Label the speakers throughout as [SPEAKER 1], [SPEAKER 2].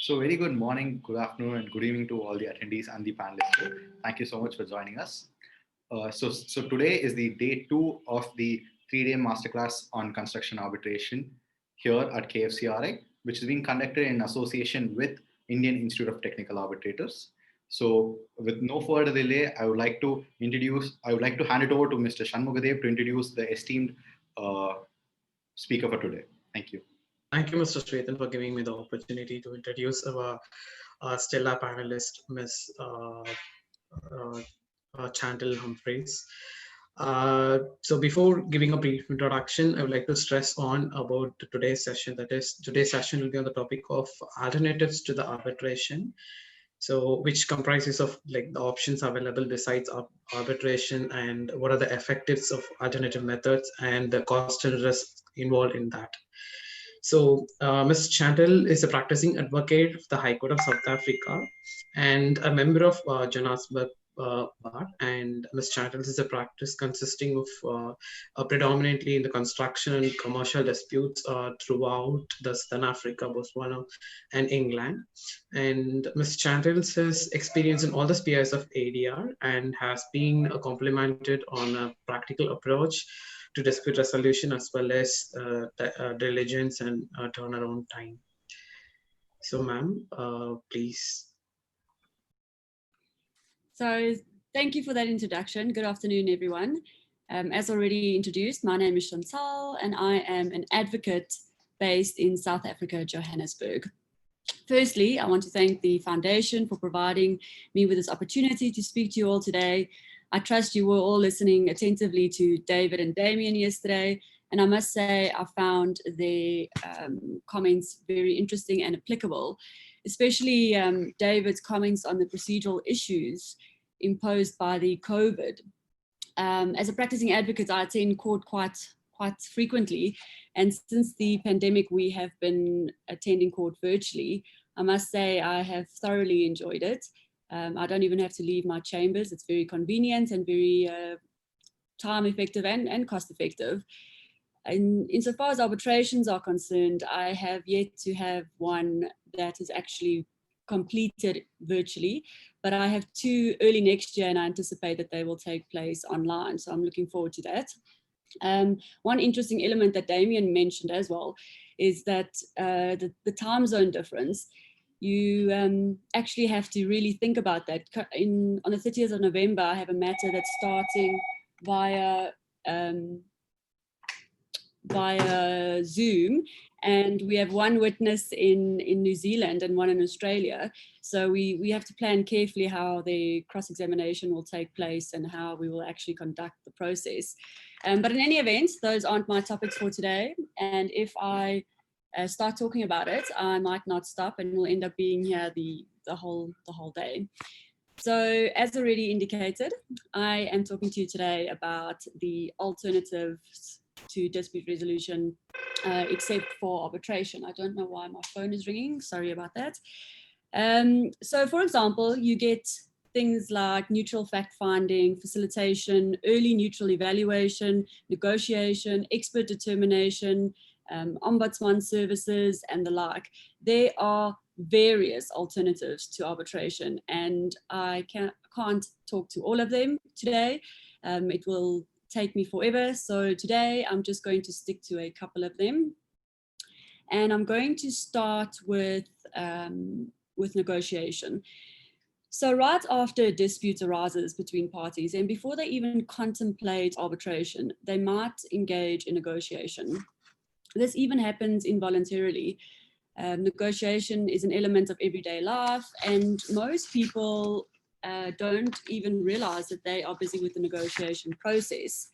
[SPEAKER 1] So very good morning, good afternoon, and good evening to all the attendees and the panelists. Thank you so much for joining us. So today is the day 2 of the 3-day masterclass on construction arbitration here at KFCRI, which is being conducted in association with Indian Institute of Technical Arbitrators. So with no further delay, I would like to hand it over to Mr. Shanmugadev to introduce the esteemed speaker for today. Thank you.
[SPEAKER 2] Thank you, Mr. Srethan, for giving me the opportunity to introduce our stellar panelist, Ms. Chantal Humphreys. So before giving a brief introduction, I would like to stress on about today's session. That is, today's session will be on the topic of alternatives to the arbitration. So which comprises of like the options available besides arbitration, and what are the effectives of alternative methods and the cost and risk involved in that. So Ms. Chantal is a practicing advocate of the High Court of South Africa and a member of Johannesburg Bar. And Ms. Chantal is a practice consisting of predominantly in the construction and commercial disputes throughout the Southern Africa, Botswana, and England. And Ms. Chantal has experience in all the spheres of ADR and has been complemented on a practical approach to dispute resolution as well as diligence and turnaround time. So ma'am, please.
[SPEAKER 3] So thank you for that introduction. Good afternoon, everyone. As already introduced, my name is Chantal and I am an advocate based in South Africa, Johannesburg. Firstly, I want to thank the Foundation for providing me with this opportunity to speak to you all today. I trust you were all listening attentively to David and Damien yesterday, and I must say I found their comments very interesting and applicable, especially David's comments on the procedural issues imposed by the COVID. As a practicing advocate, I attend court quite frequently, and since the pandemic, we have been attending court virtually. I must say I have thoroughly enjoyed it. I don't even have to leave my chambers. It's very convenient and very time effective and cost effective. And insofar as arbitrations are concerned, I have yet to have one that is actually completed virtually, but I have 2 early next year and I anticipate that they will take place online. So I'm looking forward to that. One interesting element that Damien mentioned as well is that the time zone difference. You actually have to really think about that. On the 30th of November, I have a matter that's starting via Zoom, and we have one witness in New Zealand and one in Australia. So we have to plan carefully how the cross-examination will take place and how we will actually conduct the process. But in any event, those aren't my topics for today. And if I start talking about it, I might not stop and we'll end up being here the whole day. So as already indicated, I am talking to you today about the alternatives to dispute resolution except for arbitration. I don't know why my phone is ringing, sorry about that. So for example, you get things like neutral fact-finding, facilitation, early neutral evaluation, negotiation, expert determination, ombudsman services and the like. There are various alternatives to arbitration and I can't talk to all of them today. It will take me forever. So today I'm just going to stick to a couple of them. And I'm going to start with negotiation. So right after a dispute arises between parties and before they even contemplate arbitration, they might engage in negotiation. This even happens involuntarily. Negotiation is an element of everyday life, and most people don't even realize that they are busy with the negotiation process.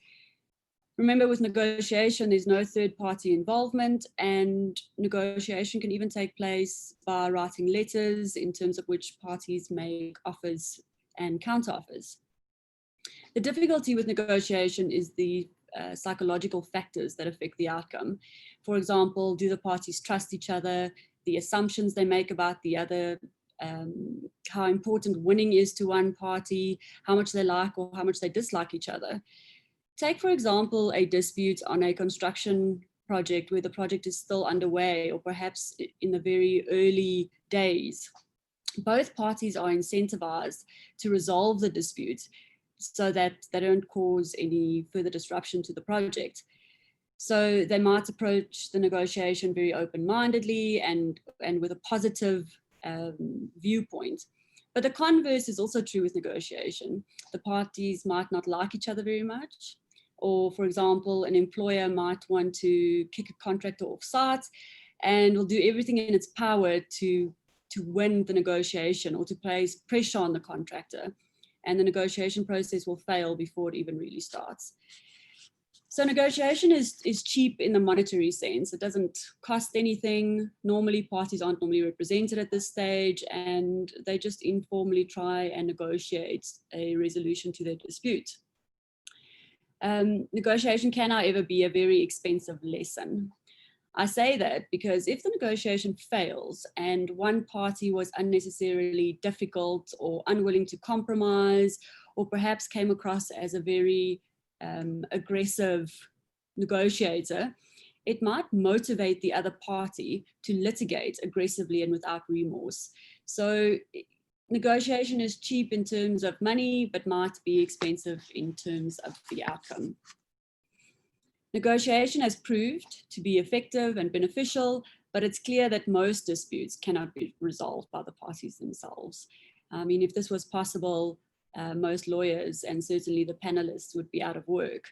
[SPEAKER 3] Remember, with negotiation, there's no third-party involvement, and negotiation can even take place by writing letters in terms of which parties make offers and counteroffers. The difficulty with negotiation is the psychological factors that affect the outcome. For example, do the parties trust each other, the assumptions they make about the other, how important winning is to one party, how much they like or how much they dislike each other. Take, for example, a dispute on a construction project where the project is still underway or perhaps in the very early days, both parties are incentivized to resolve the dispute so that they don't cause any further disruption to the project. So they might approach the negotiation very open-mindedly and with a positive viewpoint. But the converse is also true with negotiation. The parties might not like each other very much. Or, for example, an employer might want to kick a contractor off site and will do everything in its power to win the negotiation or to place pressure on the contractor. And the negotiation process will fail before it even really starts. So negotiation is cheap in the monetary sense. It doesn't cost anything. Normally, parties aren't normally represented at this stage, and they just informally try and negotiate a resolution to their dispute. Negotiation can, however, be a very expensive lesson. I say that because if the negotiation fails and one party was unnecessarily difficult or unwilling to compromise, or perhaps came across as a very aggressive negotiator, it might motivate the other party to litigate aggressively and without remorse. So negotiation is cheap in terms of money, but might be expensive in terms of the outcome. Negotiation has proved to be effective and beneficial, but it's clear that most disputes cannot be resolved by the parties themselves. I mean, if this was possible, most lawyers and certainly the panelists would be out of work.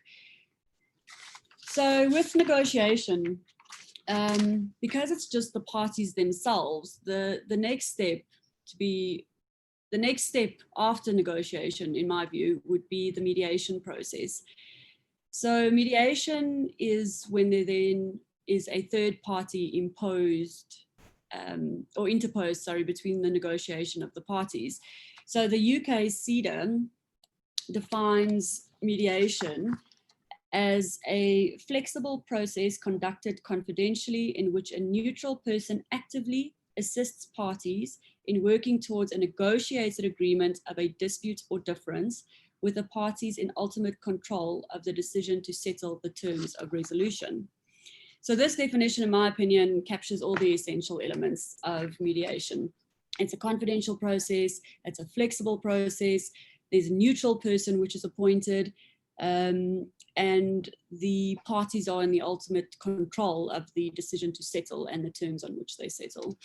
[SPEAKER 3] So with negotiation, because it's just the parties themselves, the next step after negotiation, in my view, would be the mediation process. So mediation is when there then is a third party imposed or interposed, between the negotiation of the parties. So the UK CEDA defines mediation as a flexible process conducted confidentially in which a neutral person actively assists parties in working towards a negotiated agreement of a dispute or difference, with the parties in ultimate control of the decision to settle the terms of resolution. So this definition, in my opinion, captures all the essential elements of mediation. It's a confidential process, it's a flexible process, there's a neutral person which is appointed, and the parties are in the ultimate control of the decision to settle and the terms on which they settle.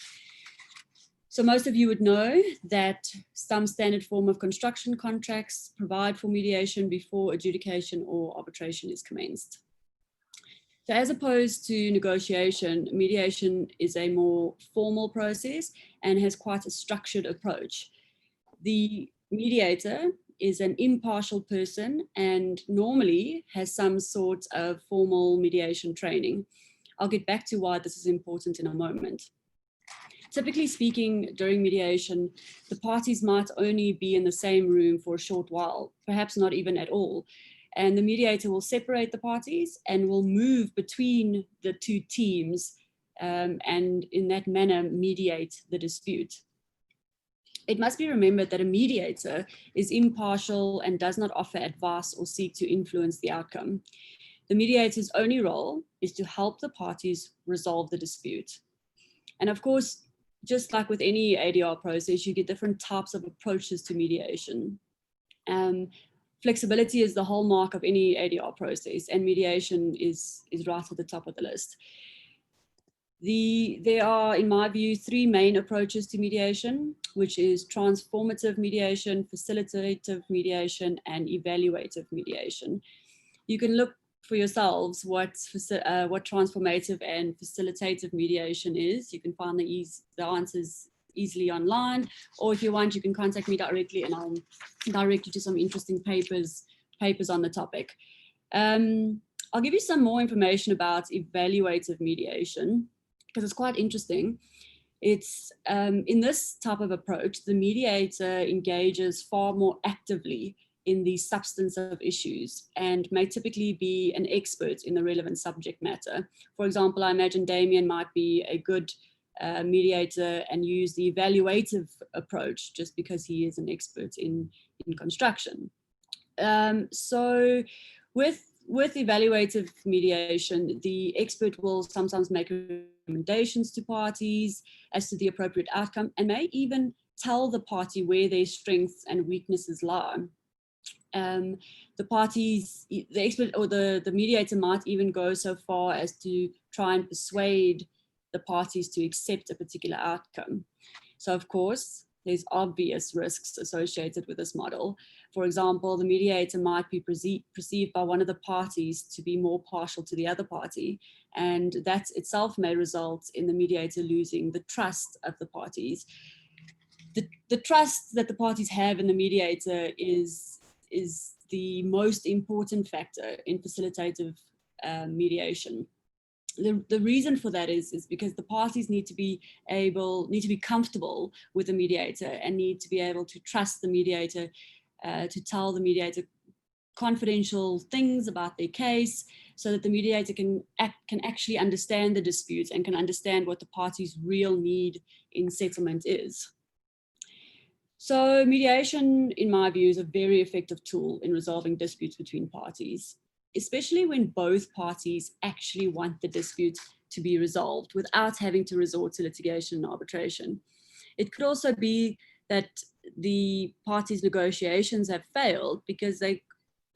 [SPEAKER 3] So most of you would know that some standard form of construction contracts provide for mediation before adjudication or arbitration is commenced. So as opposed to negotiation, mediation is a more formal process and has quite a structured approach. The mediator is an impartial person and normally has some sort of formal mediation training. I'll get back to why this is important in a moment. Typically speaking, during mediation, the parties might only be in the same room for a short while, perhaps not even at all. And the mediator will separate the parties and will move between the two teams and in that manner mediate the dispute. It must be remembered that a mediator is impartial and does not offer advice or seek to influence the outcome. The mediator's only role is to help the parties resolve the dispute. And of course, just like with any ADR process, you get different types of approaches to mediation. Flexibility is the hallmark of any ADR process, and mediation is right at the top of the list. There are, in my view, three main approaches to mediation, which is transformative mediation, facilitative mediation, and evaluative mediation. You can look for yourselves what transformative and facilitative mediation is. You can find the answers easily online, or if you want, you can contact me directly and I'll direct you to some interesting papers on the topic. I'll give you some more information about evaluative mediation because it's quite interesting. It's in this type of approach, the mediator engages far more actively in the substance of issues and may typically be an expert in the relevant subject matter. For example, I imagine Damien might be a good mediator and use the evaluative approach just because he is an expert in construction. So with With evaluative mediation, the expert will sometimes make recommendations to parties as to the appropriate outcome and may even tell the party where their strengths and weaknesses lie. The expert or the mediator might even go so far as to try and persuade the parties to accept a particular outcome. So of course, there's obvious risks associated with this model. For example, the mediator might be perceived by one of the parties to be more partial to the other party, and that itself may result in the mediator losing the trust of the parties. The trust that the parties have in the mediator is the most important factor in facilitative mediation. The reason for that is because the parties need to be comfortable with the mediator and need to be able to trust the mediator, to tell the mediator confidential things about their case, so that the mediator can actually understand the dispute and can understand what the party's real need in settlement is. So mediation, in my view, is a very effective tool in resolving disputes between parties, especially when both parties actually want the dispute to be resolved without having to resort to litigation and arbitration. It could also be that the parties' negotiations have failed because they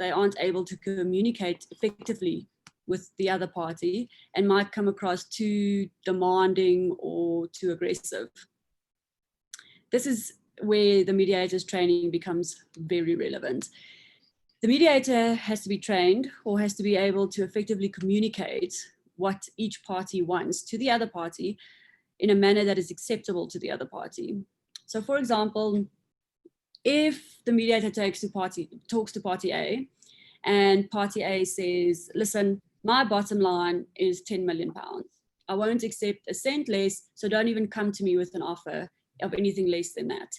[SPEAKER 3] aren't able to communicate effectively with the other party and might come across too demanding or too aggressive. This is where the mediator's training becomes very relevant. The mediator has to be trained or has to be able to effectively communicate what each party wants to the other party in a manner that is acceptable to the other party. So for example, if the mediator talks to party A, and party A says, listen, my bottom line is £10 million. I won't accept a cent less, so don't even come to me with an offer of anything less than that.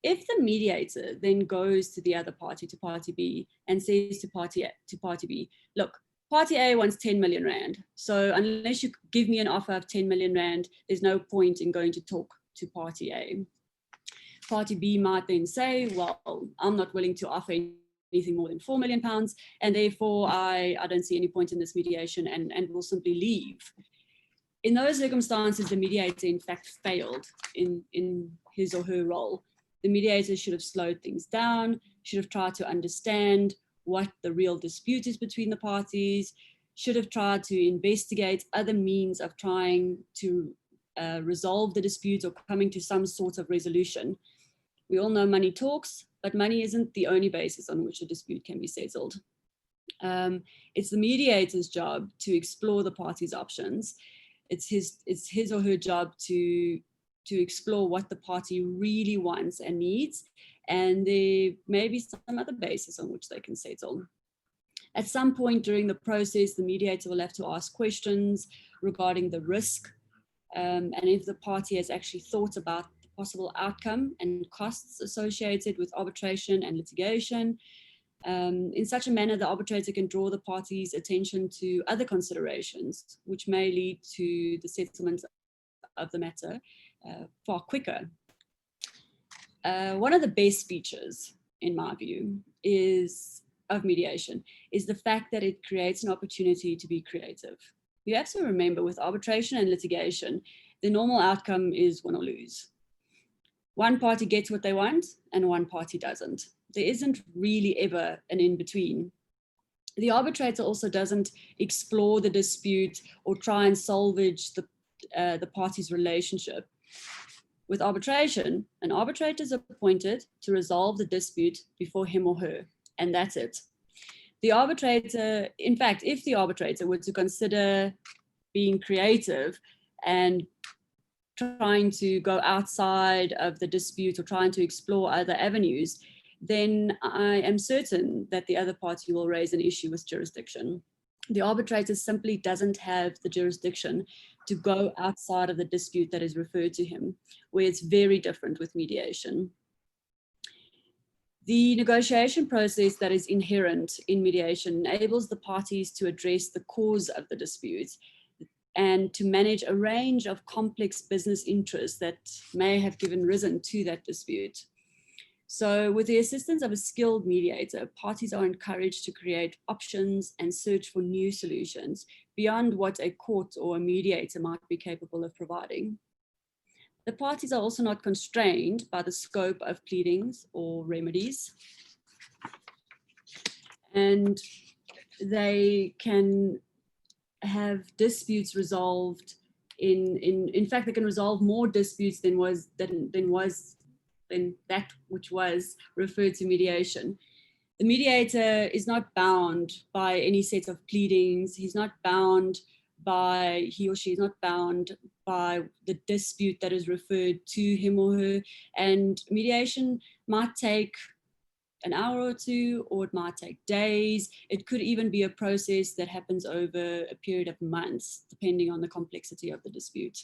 [SPEAKER 3] If the mediator then goes to the other party, to party B, and says to party B, look, party A wants 10 million rand. So unless you give me an offer of 10 million rand, there's no point in going to talk to party A. Party B might then say, well, I'm not willing to offer anything more than £4 million, and therefore I don't see any point in this mediation and will simply leave. In those circumstances, the mediator in fact failed in his or her role. The mediator should have slowed things down, should have tried to understand what the real dispute is between the parties, should have tried to investigate other means of trying to resolve the dispute or coming to some sort of resolution. We all know money talks, but money isn't the only basis on which a dispute can be settled. It's the mediator's job to explore the parties' options. It's his or her job to explore what the party really wants and needs, and there may be some other basis on which they can settle. At some point during the process, the mediator will have to ask questions regarding the risk, and if the party has actually thought about the possible outcome and costs associated with arbitration and litigation. In such a manner, the arbitrator can draw the party's attention to other considerations, which may lead to the settlement of the matter far quicker. One of the best features, in my view, of mediation is the fact that it creates an opportunity to be creative. You have to remember, with arbitration and litigation, the normal outcome is win or lose. One party gets what they want and one party doesn't. There isn't really ever an in-between. The arbitrator also doesn't explore the dispute or try and salvage the parties' relationship. With arbitration, an arbitrator is appointed to resolve the dispute before him or her, and that's it. The arbitrator, in fact, if the arbitrator were to consider being creative and trying to go outside of the dispute or trying to explore other avenues, then I am certain that the other party will raise an issue with jurisdiction. The arbitrator simply doesn't have the jurisdiction to go outside of the dispute that is referred to him, where it's very different with mediation. The negotiation process that is inherent in mediation enables the parties to address the cause of the dispute and to manage a range of complex business interests that may have given risen to that dispute. So with the assistance of a skilled mediator, parties are encouraged to create options and search for new solutions beyond what a court or a mediator might be capable of providing. The parties are also not constrained by the scope of pleadings or remedies, and they can have disputes resolved in fact, they can resolve more disputes than that which was referred to mediation. The mediator is not bound by any set of pleadings. He or she is not bound by the dispute that is referred to him or her. And mediation might take an hour or two, or it might take days. It could even be a process that happens over a period of months, depending on the complexity of the dispute.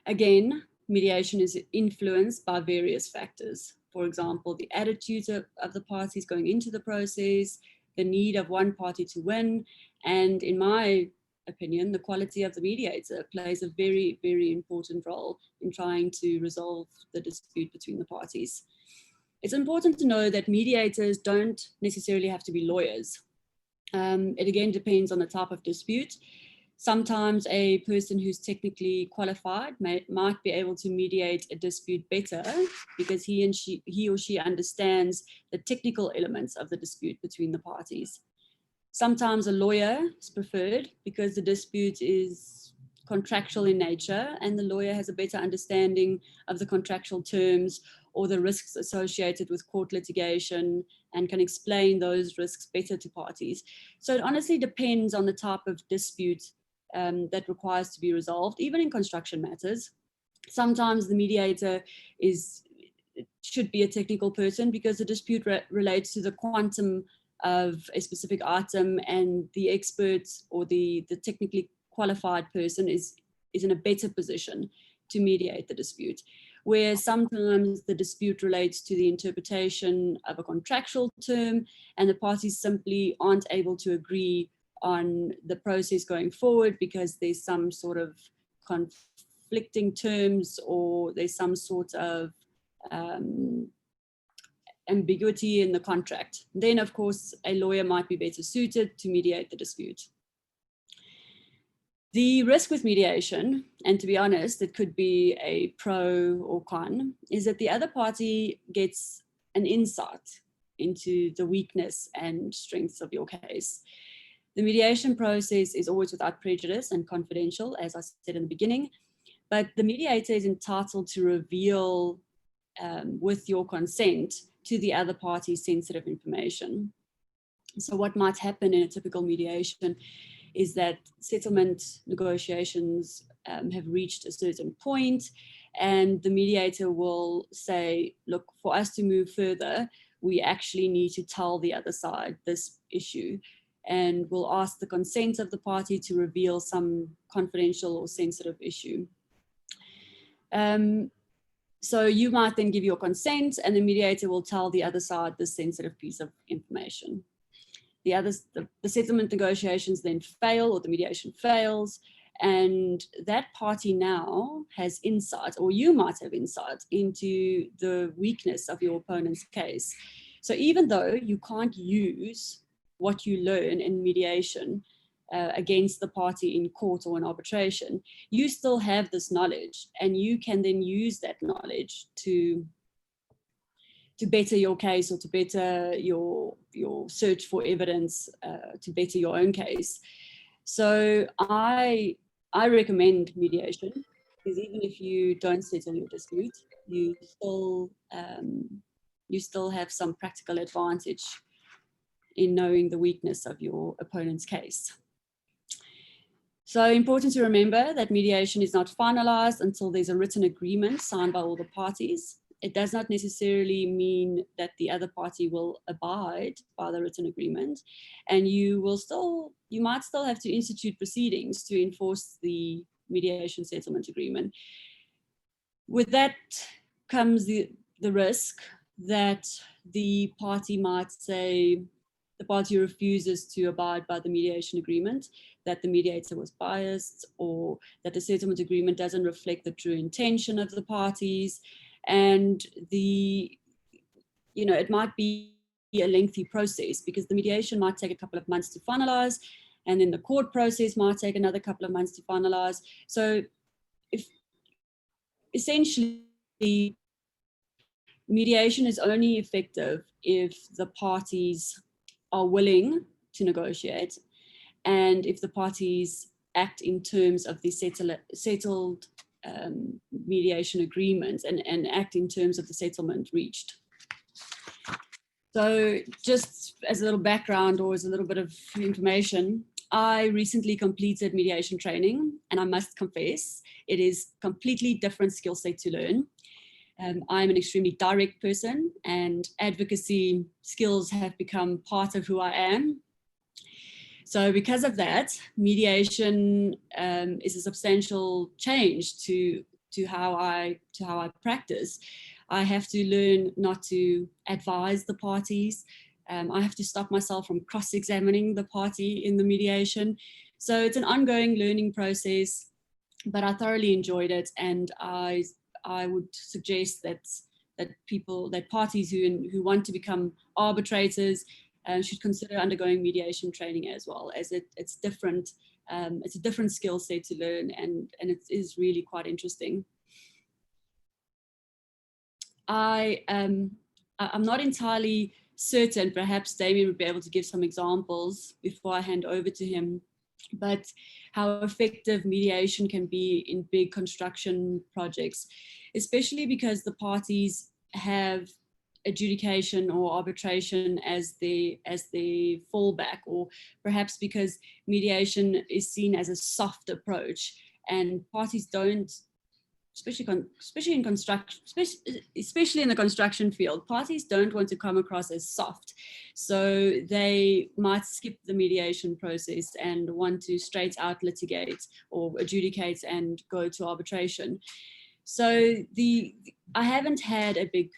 [SPEAKER 3] Again, mediation is influenced by various factors. For example, the attitudes of the parties going into the process, the need of one party to win, and in my opinion, the quality of the mediator plays a very, very important role in trying to resolve the dispute between the parties. It's important to know that mediators don't necessarily have to be lawyers. It again depends on the type of dispute. Sometimes a person who's technically qualified might be able to mediate a dispute better because he or she understands the technical elements of the dispute between the parties. Sometimes a lawyer is preferred because the dispute is contractual in nature and the lawyer has a better understanding of the contractual terms or the risks associated with court litigation and can explain those risks better to parties. So it honestly depends on the type of dispute that requires to be resolved, even in construction matters. Sometimes the mediator should be a technical person because the dispute relates to the quantum of a specific item, and the expert or the technically qualified person is in a better position to mediate the dispute. Where sometimes the dispute relates to the interpretation of a contractual term and the parties simply aren't able to agree on the process going forward because there's some sort of conflicting terms or there's some sort of ambiguity in the contract. Then, of course, a lawyer might be better suited to mediate the dispute. The risk with mediation, and to be honest, it could be a pro or con, is that the other party gets an insight into the weakness and strengths of your case. The mediation process is always without prejudice and confidential, as I said in the beginning, but the mediator is entitled to reveal with your consent to the other party's sensitive information. So what might happen in a typical mediation is that settlement negotiations have reached a certain point and the mediator will say, look, for us to move further, we actually need to tell the other side this issue, and we'll ask the consent of the party to reveal some confidential or sensitive issue. So you might then give your consent and the mediator will tell the other side this sensitive piece of information. The settlement negotiations then fail or the mediation fails, and that party now has insight, or you might have insight into the weakness of your opponent's case. So even though you can't use what you learn in mediation against the party in court or in arbitration, you still have this knowledge and you can then use that knowledge to better your case or to better your search for evidence, to better your own case. So I recommend mediation because even if you don't settle your dispute, you still have some practical advantage in knowing the weakness of your opponent's case. So important to remember that mediation is not finalized until there's a written agreement signed by all the parties. It does not necessarily mean that the other party will abide by the written agreement, and you might still have to institute proceedings to enforce the mediation settlement agreement. With that comes the risk that the party might say, the party refuses to abide by the mediation agreement, that the mediator was biased, or that the settlement agreement doesn't reflect the true intention of the parties. And the it might be a lengthy process, because the mediation might take a couple of months to finalize, and then the court process might take another couple of months to finalize. So if essentially mediation is only effective if the parties are willing to negotiate, and if the parties act in terms of the settled mediation agreements and act in terms of the settlement reached. So just as a little background, or as a little bit of information, I recently completed mediation training, and I must confess, it is a completely different skill set to learn. I'm an extremely direct person, and advocacy skills have become part of who I am. So because of that, mediation is a substantial change to how I practice. I have to learn not to advise the parties. I have to stop myself from cross-examining the party in the mediation. So it's an ongoing learning process, but I thoroughly enjoyed it, and I would suggest that parties who want to become arbitrators should consider undergoing mediation training as well, as it's different. It's a different skill set to learn, and it is really quite interesting. I'm not entirely certain, perhaps Damien would be able to give some examples before I hand over to him, but how effective mediation can be in big construction projects, especially because the parties have adjudication or arbitration as the fallback, or perhaps because mediation is seen as a soft approach, and parties don't, especially in the construction field, parties don't want to come across as soft. So they might skip the mediation process and want to straight out litigate or adjudicate and go to arbitration. So I haven't had a big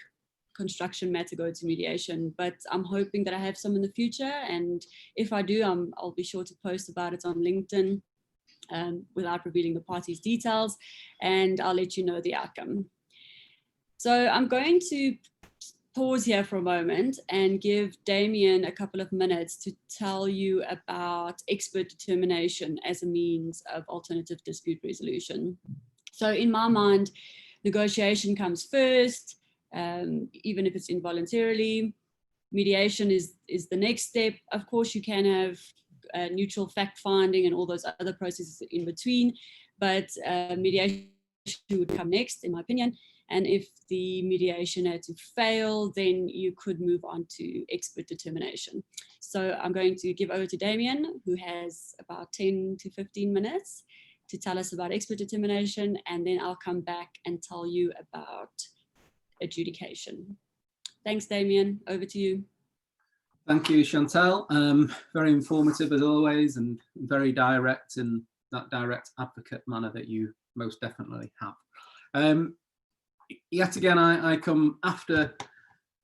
[SPEAKER 3] construction matter go to mediation, but I'm hoping that I have some in the future. And if I do, I'll be sure to post about it on LinkedIn. Without revealing the party's details, and I'll let you know the outcome. So I'm going to pause here for a moment and give Damien a couple of minutes to tell you about expert determination as a means of alternative dispute resolution. So in my mind, negotiation comes first, even if it's involuntarily. Mediation is the next step. Of course, you can have neutral fact finding and all those other processes in between, but mediation would come next, in my opinion. And if the mediation had to fail, then you could move on to expert determination. So I'm going to give over to Damien, who has about 10 to 15 minutes to tell us about expert determination, and then I'll come back and tell you about adjudication. Thanks, Damien. Over to you.
[SPEAKER 4] Thank you, Chantal. Very informative as always, and very direct in that direct advocate manner that you most definitely have. Yet again, I come after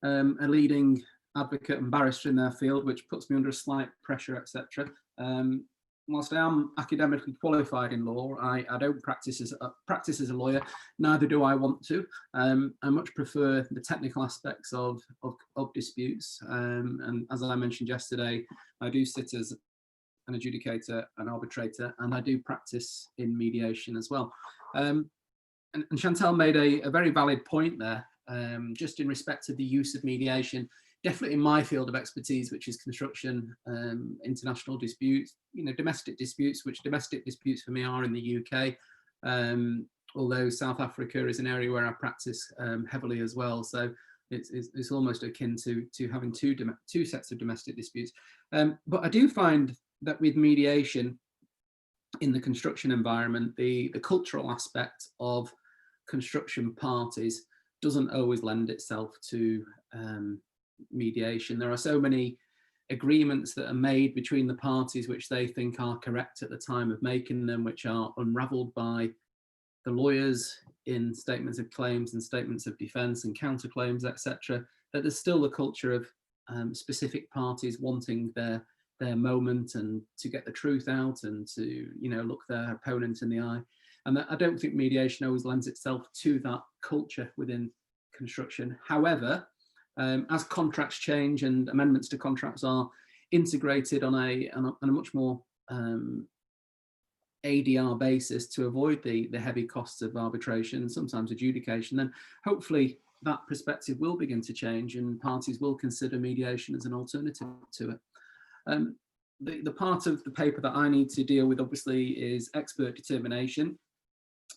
[SPEAKER 4] a leading advocate and barrister in their field, which puts me under a slight pressure, etc. Whilst I am academically qualified in law, I don't practice as a lawyer, neither do I want to. I much prefer the technical aspects of disputes. And as I mentioned yesterday, I do sit as an adjudicator, an arbitrator, and I do practice in mediation as well. And Chantal made a very valid point there, just in respect to the use of mediation. Definitely in my field of expertise, which is construction, international disputes, domestic disputes, which domestic disputes for me are in the UK, although South Africa is an area where I practice heavily as well. So it's almost akin to having two sets of domestic disputes. But I do find that with mediation in the construction environment, the cultural aspect of construction parties doesn't always lend itself to mediation. There are so many agreements that are made between the parties which they think are correct at the time of making them, which are unravelled by the lawyers in statements of claims and statements of defence and counterclaims, etc. That there's still a culture of specific parties wanting their moment and to get the truth out and to look their opponent in the eye. And I don't think mediation always lends itself to that culture within construction. However, As contracts change and amendments to contracts are integrated on a much more ADR basis to avoid the heavy costs of arbitration and sometimes adjudication, then hopefully that perspective will begin to change and parties will consider mediation as an alternative to it. The part of the paper that I need to deal with obviously is expert determination,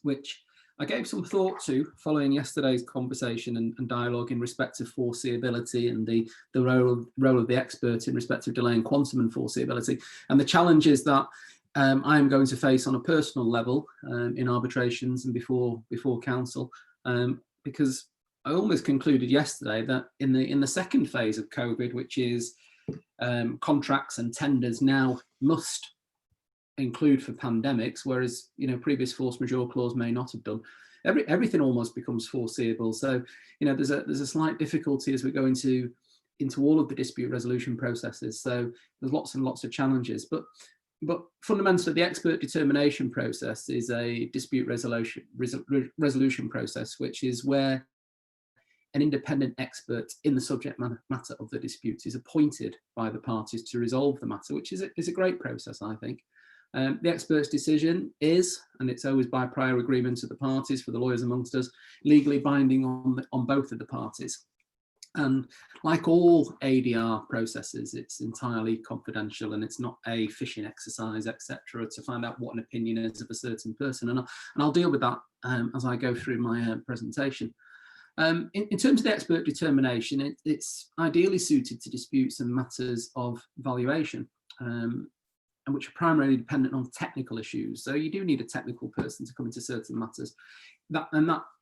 [SPEAKER 4] which I gave some thought to following yesterday's conversation and dialogue in respect of foreseeability and the role of the expert in respect of delay and quantum and foreseeability, and the challenges that I am going to face on a personal level in arbitrations and before counsel, because I almost concluded yesterday that in the second phase of COVID, which is contracts and tenders now must include for pandemics, whereas previous force majeure clause may not have done. Everything almost becomes foreseeable. So there's a slight difficulty as we go into all of the dispute resolution processes. So there's lots and lots of challenges, but fundamentally the expert determination process is a dispute resolution process, which is where an independent expert in the subject matter of the dispute is appointed by the parties to resolve the matter, which is a great process, I think. The expert's decision is, and it's always by prior agreement of the parties for the lawyers amongst us, legally binding on both of the parties. And like all ADR processes, it's entirely confidential and it's not a fishing exercise, etc., to find out what an opinion is of a certain person. And I'll deal with that as I go through my presentation. In terms of the expert determination, it's ideally suited to disputes and matters of valuation, and which are primarily dependent on technical issues. So you do need a technical person to come into certain matters. That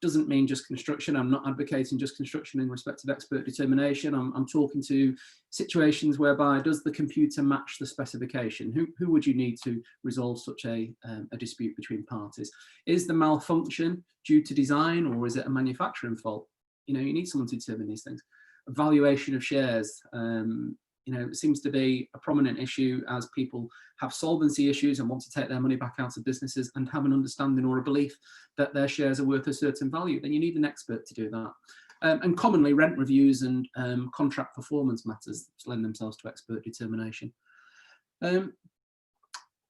[SPEAKER 4] doesn't mean just construction. I'm not advocating just construction in respect of expert determination. I'm talking to situations whereby does the computer match the specification? Who would you need to resolve such a dispute between parties? Is the malfunction due to design or is it a manufacturing fault? You need someone to determine these things. Valuation of shares. It seems to be a prominent issue as people have solvency issues and want to take their money back out of businesses and have an understanding or a belief that their shares are worth a certain value. Then you need an expert to do that. And commonly rent reviews and contract performance matters lend themselves to expert determination. The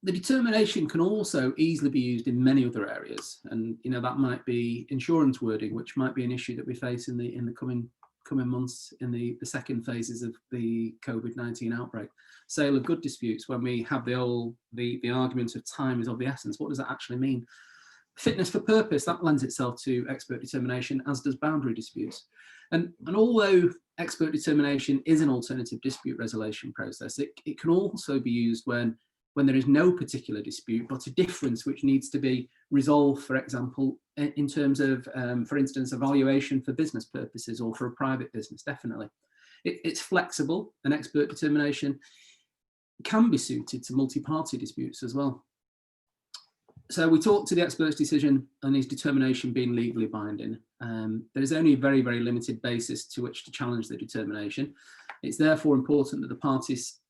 [SPEAKER 4] determination can also easily be used in many other areas. And that might be insurance wording, which might be an issue that we face in the coming months in the second phases of the COVID-19 outbreak. Sale of good disputes, when we have the argument of time is of the essence. What does that actually mean? Fitness for purpose, that lends itself to expert determination, as does boundary disputes. And although expert determination is an alternative dispute resolution process, it can also be used when there is no particular dispute, but a difference which needs to be resolved, for example, in terms of, for instance, a valuation for business purposes or for a private business, definitely. It's flexible, and expert determination can be suited to multi-party disputes as well. So we talked to the expert's decision and his determination being legally binding. There is only a very, very limited basis to which to challenge the determination. It's therefore important that the parties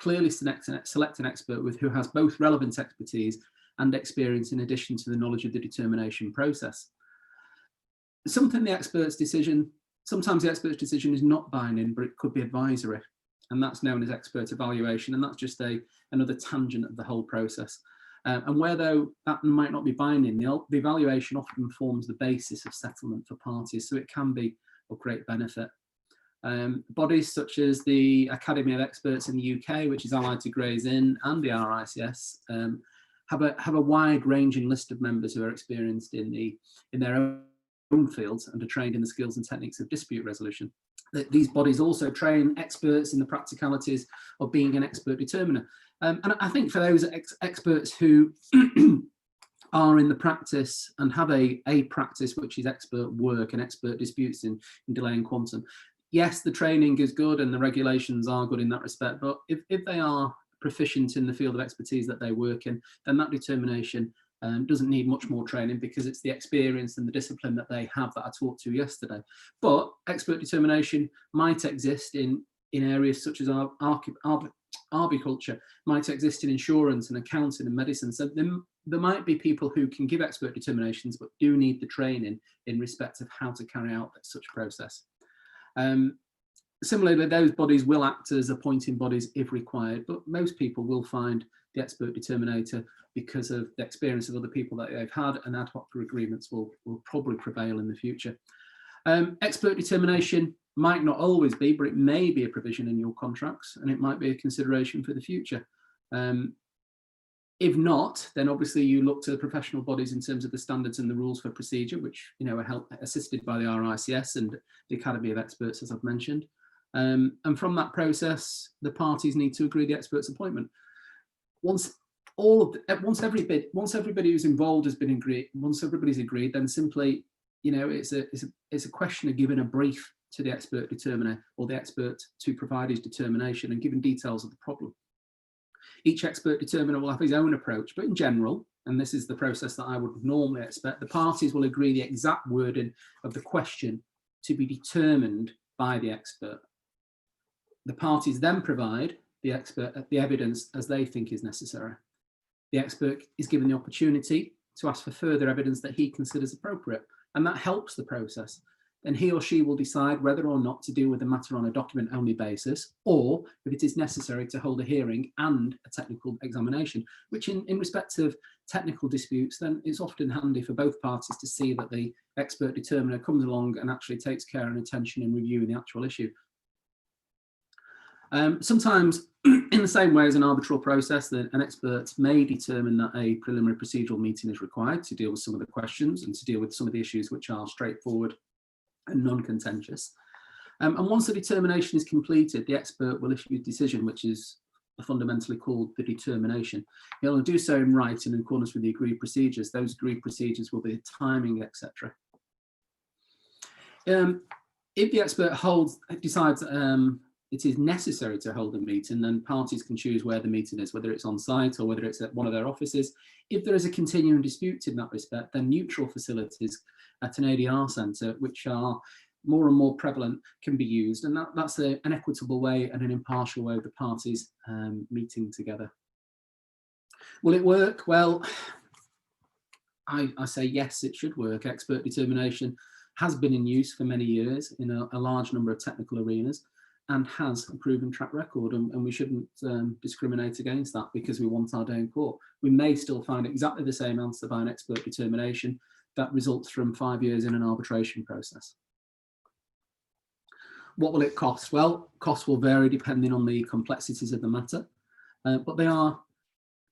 [SPEAKER 4] clearly select an expert who has both relevant expertise and experience in addition to the knowledge of the determination process. Sometimes the expert's decision is not binding, but it could be advisory, and that's known as expert evaluation, and that's just another tangent of the whole process. And where though that might not be binding, the evaluation often forms the basis of settlement for parties, so it can be of great benefit. Bodies such as the Academy of Experts in the UK, which is allied to Gray's Inn, and the RICS, have a wide-ranging list of members who are experienced in their own fields and are trained in the skills and techniques of dispute resolution. These bodies also train experts in the practicalities of being an expert determiner. And I think for those experts who are in the practice and have a practice which is expert work and expert disputes in delay and quantum, yes, the training is good and the regulations are good in that respect, but if they are proficient in the field of expertise that they work in, then that determination doesn't need much more training, because it's the experience and the discipline that they have that I talked to yesterday. But expert determination might exist in areas such as arbitration, might exist in insurance and accounting and medicine. So there might be people who can give expert determinations but do need the training in respect of how to carry out such process. Similarly, those bodies will act as appointing bodies if required, but most people will find the expert determinator, because of the experience of other people that they've had, and ad hoc agreements will probably prevail in the future. Expert determination might not always be, but it may be a provision in your contracts, and it might be a consideration for the future. If not, then obviously you look to the professional bodies in terms of the standards and the rules for procedure, which are assisted by the RICS and the Academy of Experts, as I've mentioned. And from that process, the parties need to agree the expert's appointment. Once everybody who's involved has been agreed, once everybody's agreed, then simply, it's a question of giving a brief to the expert determiner or the expert to provide his determination and giving details of the problem. Each expert determiner will have his own approach, but in general, and this is the process that I would normally expect, the parties will agree the exact wording of the question to be determined by the expert. The parties then provide the expert the evidence as they think is necessary. The expert is given the opportunity to ask for further evidence that he considers appropriate, and that helps the process. Then he or she will decide whether or not to deal with the matter on a document-only basis, or if it is necessary to hold a hearing and a technical examination, which in respect of technical disputes, then it's often handy for both parties to see that the expert determiner comes along and actually takes care and attention in reviewing the actual issue. Sometimes, in the same way as an arbitral process, an expert may determine that a preliminary procedural meeting is required to deal with some of the questions and to deal with some of the issues which are straightforward and non-contentious. And once the determination is completed, the expert will issue a decision, which is fundamentally called the determination. He'll do so in writing in accordance with the agreed procedures. Those agreed procedures will be timing, etc. If the expert decides it is necessary to hold a meeting, then parties can choose where the meeting is, whether it's on site or whether it's at one of their offices. If there is a continuing dispute in that respect, then neutral facilities at an ADR centre, which are more and more prevalent, can be used. And that's an equitable way and an impartial way of the parties meeting together. Will it work? Well, I say yes, it should work. Expert determination has been in use for many years in a large number of technical arenas, and has a proven track record, and we shouldn't discriminate against that because we want our day in court. We may still find exactly the same answer by an expert determination that results from 5 years in an arbitration process. What will it cost? Well, costs will vary depending on the complexities of the matter, but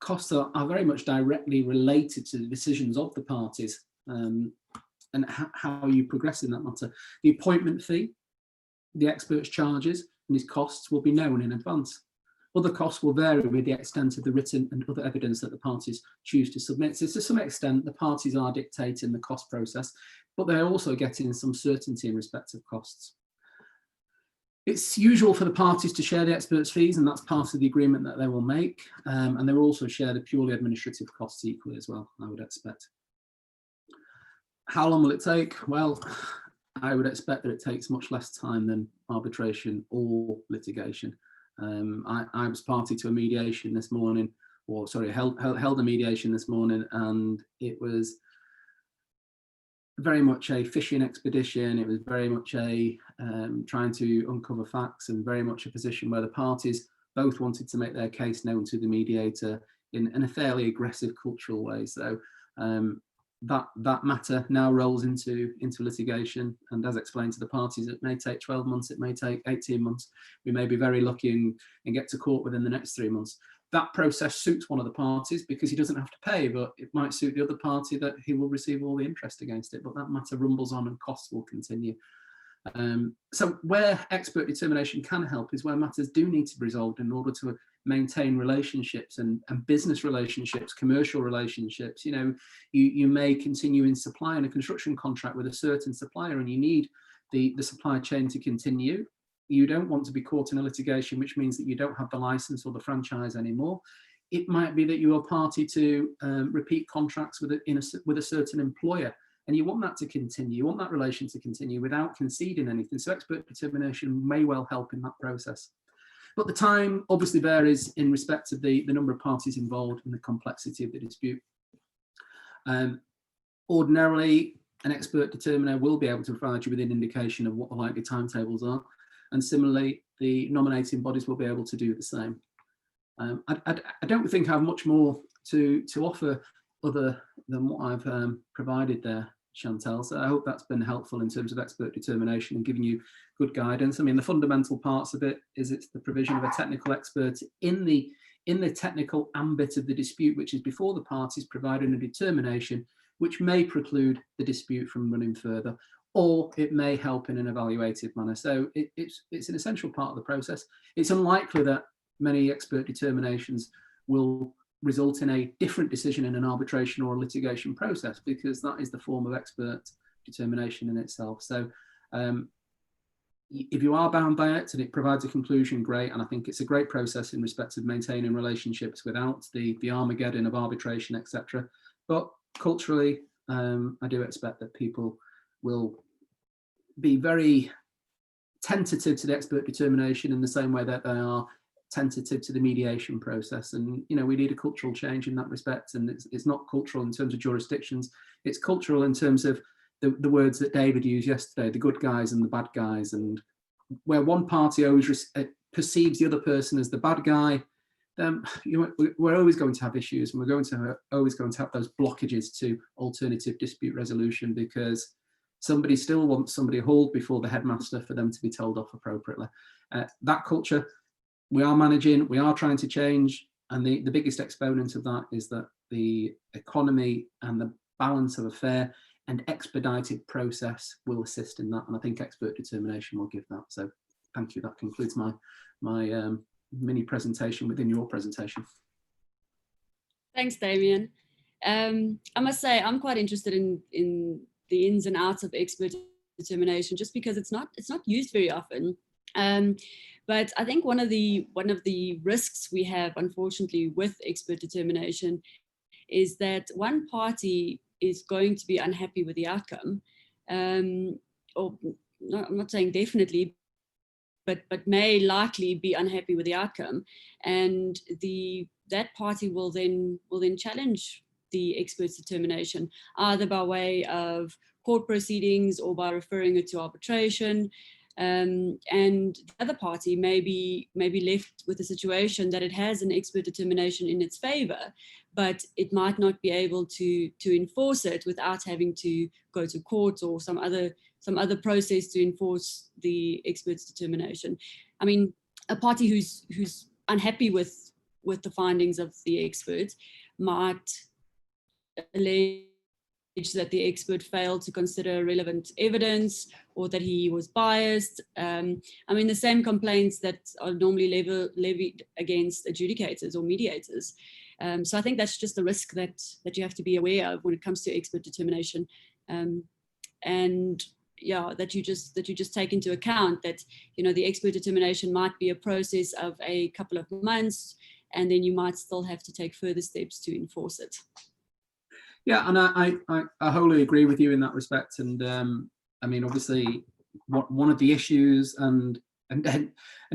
[SPEAKER 4] costs are very much directly related to the decisions of the parties and how you progress in that matter. The appointment fee, the expert's charges and his costs will be known in advance. Other costs will vary with the extent of the written and other evidence that the parties choose to submit. So to some extent, the parties are dictating the cost process, but they're also getting some certainty in respect of costs. It's usual for the parties to share the expert's fees, and that's part of the agreement that they will make. And they will also share the purely administrative costs equally as well, I would expect. How long will it take? Well, I would expect that it takes much less time than arbitration or litigation. I was party to a mediation this morning, or sorry, held a mediation this morning, and it was very much a fishing expedition. It was very much a trying to uncover facts, and very much a position where the parties both wanted to make their case known to the mediator in a fairly aggressive cultural way. So that matter now rolls into litigation, and as explained to the parties, it may take 12 months, it may take 18 months. We may be very lucky and get to court within the next 3 months. That process suits one of the parties because he doesn't have to pay, but it might suit the other party that he will receive all the interest against it, but that matter rumbles on and costs will continue. So where expert determination can help is where matters do need to be resolved in order to maintain relationships and business relationships, commercial relationships. You may continue in supply in a construction contract with a certain supplier, and you need the supply chain to continue. You don't want to be caught in a litigation which means that you don't have the license or the franchise anymore. It might be that you are party to repeat contracts with a certain employer, and you want that to continue. You want that relation to continue without conceding anything. So expert determination may well help in that process. But the time obviously varies in respect of the number of parties involved and the complexity of the dispute. Ordinarily, an expert determiner will be able to provide you with an indication of what the likely timetables are. and similarly, the nominating bodies will be able to do the same. I don't think I have much more to offer other than what I've provided there, Chantal. So I hope that's been helpful in terms of expert determination and giving you good guidance. I mean, the fundamental parts of it is it's the provision of a technical expert in the technical ambit of the dispute, which is before the parties, providing a determination which may preclude the dispute from running further, or it may help in an evaluative manner. So it's an essential part of the process. It's unlikely that many expert determinations will result in a different decision in an arbitration or a litigation process, because that is the form of expert determination in itself. So if you are bound by it and it provides a conclusion, great. And I think it's a great process in respect of maintaining relationships without the Armageddon of arbitration, etc. But culturally, I do expect that people will be very tentative to the expert determination in the same way that they are tentative to the mediation process. And we need a cultural change in that respect. And it's not cultural in terms of jurisdictions, it's cultural in terms of the words that David used yesterday, the good guys and the bad guys. And where one party always perceives the other person as the bad guy, then we're always going to have issues, and we're always going to have those blockages to alternative dispute resolution, because somebody still wants somebody hauled before the headmaster for them to be told off appropriately. That culture we are managing, we are trying to change, and the biggest exponent of that is that the economy and the balance of a fair and expedited process will assist in that, and I think expert determination will give that. So thank you. That concludes my mini presentation within your presentation.
[SPEAKER 3] Thanks, Damien. I must say I'm quite interested in the ins and outs of expert determination, just because it's not used very often. But I think one of the risks we have, unfortunately, with expert determination is that one party is going to be unhappy with the outcome, or no, I'm not saying definitely, but may likely be unhappy with the outcome, and that party will then challenge the expert's determination, either by way of court proceedings or by referring it to arbitration. And the other party may be left with a situation that it has an expert determination in its favor, but it might not be able to enforce it without having to go to court or some other process to enforce the expert's determination. I mean, a party who's unhappy with the findings of the expert might allege that the expert failed to consider relevant evidence, or that he was biased. I mean, the same complaints that are normally levied against adjudicators or mediators. So I think that's just the risk that you have to be aware of when it comes to expert determination, and yeah, that you just take into account that the expert determination might be a process of a couple of months, and then you might still have to take further steps to enforce it.
[SPEAKER 4] Yeah, and I wholly agree with you in that respect. And I mean, obviously, one of the issues, and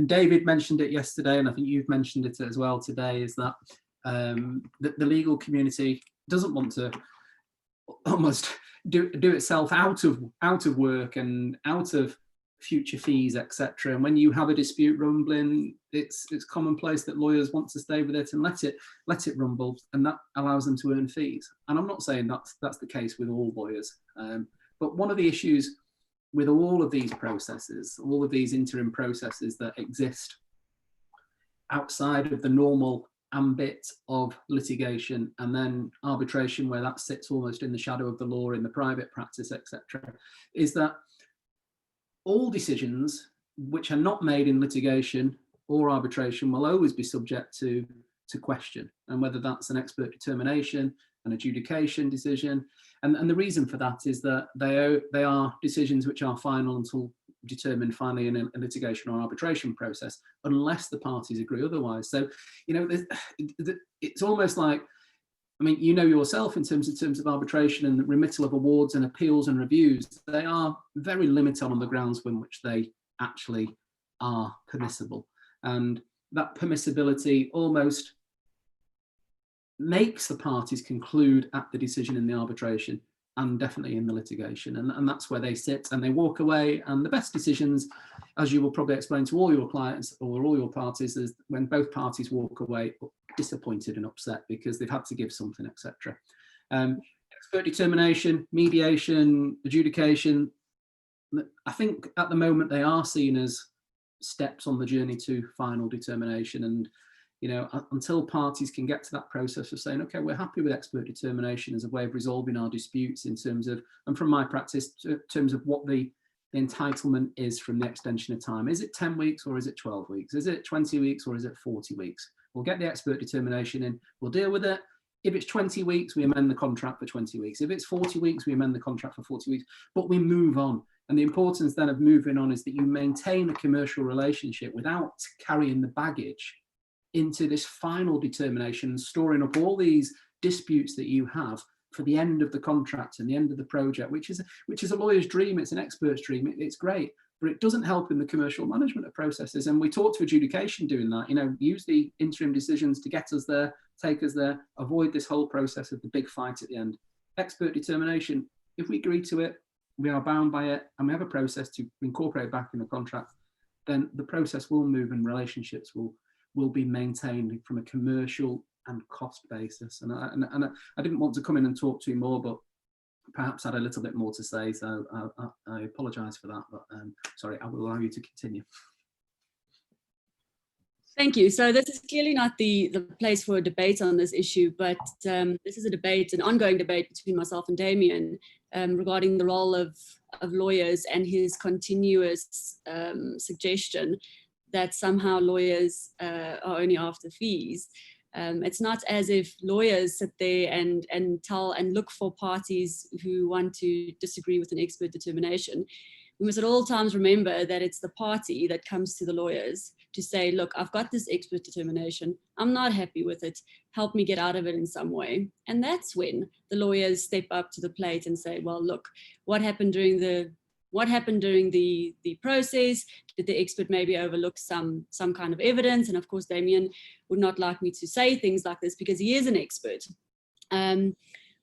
[SPEAKER 4] David mentioned it yesterday, and I think you've mentioned it as well today, is that the legal community doesn't want to almost do itself out of work and out of future fees, etc. And when you have a dispute rumbling, it's commonplace that lawyers want to stay with it and let it rumble, and that allows them to earn fees. And I'm not saying that's the case with all lawyers, but one of the issues with all of these processes, all of these interim processes that exist outside of the normal ambit of litigation and then arbitration, where that sits almost in the shadow of the law in the private practice, etc., is that all decisions which are not made in litigation or arbitration will always be subject to question, and whether that's an expert determination, an adjudication decision. And the reason for that is that they are decisions which are final until determined finally in a litigation or arbitration process, unless the parties agree otherwise. So, it's almost like, I mean, yourself in terms of arbitration and the remittal of awards and appeals and reviews, they are very limited on the grounds in which they actually are permissible. And that permissibility almost makes the parties conclude at the decision in the arbitration and definitely in the litigation. And that's where they sit and they walk away. And the best decisions, as you will probably explain to all your clients or all your parties, is when both parties walk away disappointed and upset because they've had to give something, etc. Expert determination, mediation, adjudication, I think at the moment they are seen as steps on the journey to final determination. And until parties can get to that process of saying, okay, we're happy with expert determination as a way of resolving our disputes in terms of, and from my practice, in terms of what the entitlement is from the extension of time. Is it 10 weeks or is it 12 weeks? Is it 20 weeks or is it 40 weeks? We'll get the expert determination in, we'll deal with it. If it's 20 weeks, we amend the contract for 20 weeks. If it's 40 weeks, we amend the contract for 40 weeks, but we move on. And the importance then of moving on is that you maintain a commercial relationship without carrying the baggage into this final determination, storing up all these disputes that you have for the end of the contract and the end of the project, which is a lawyer's dream, it's an expert's dream, it's great, but it doesn't help in the commercial management of processes. And we talk to adjudication doing that, use the interim decisions to get us there, take us there, avoid this whole process of the big fight at the end. Expert determination, if we agree to it, we are bound by it, and we have a process to incorporate back in the contract, then the process will move and relationships will be maintained from a commercial and cost basis. And I didn't want to come in and talk to you more, but perhaps had a little bit more to say, so I apologise for that, but sorry, I will allow you to continue.
[SPEAKER 3] Thank you. So this is clearly not the place for a debate on this issue, but this is a debate, an ongoing debate between myself and Damien regarding the role of lawyers and his continuous suggestion that somehow lawyers are only after fees. It's not as if lawyers sit there and tell and look for parties who want to disagree with an expert determination. We must at all times remember that it's the party that comes to the lawyers to say, look, I've got this expert determination, I'm not happy with it, help me get out of it in some way. And that's when the lawyers step up to the plate and say, well, look, what happened during the process? Did the expert maybe overlook some kind of evidence? And of course, Damien would not like me to say things like this because he is an expert.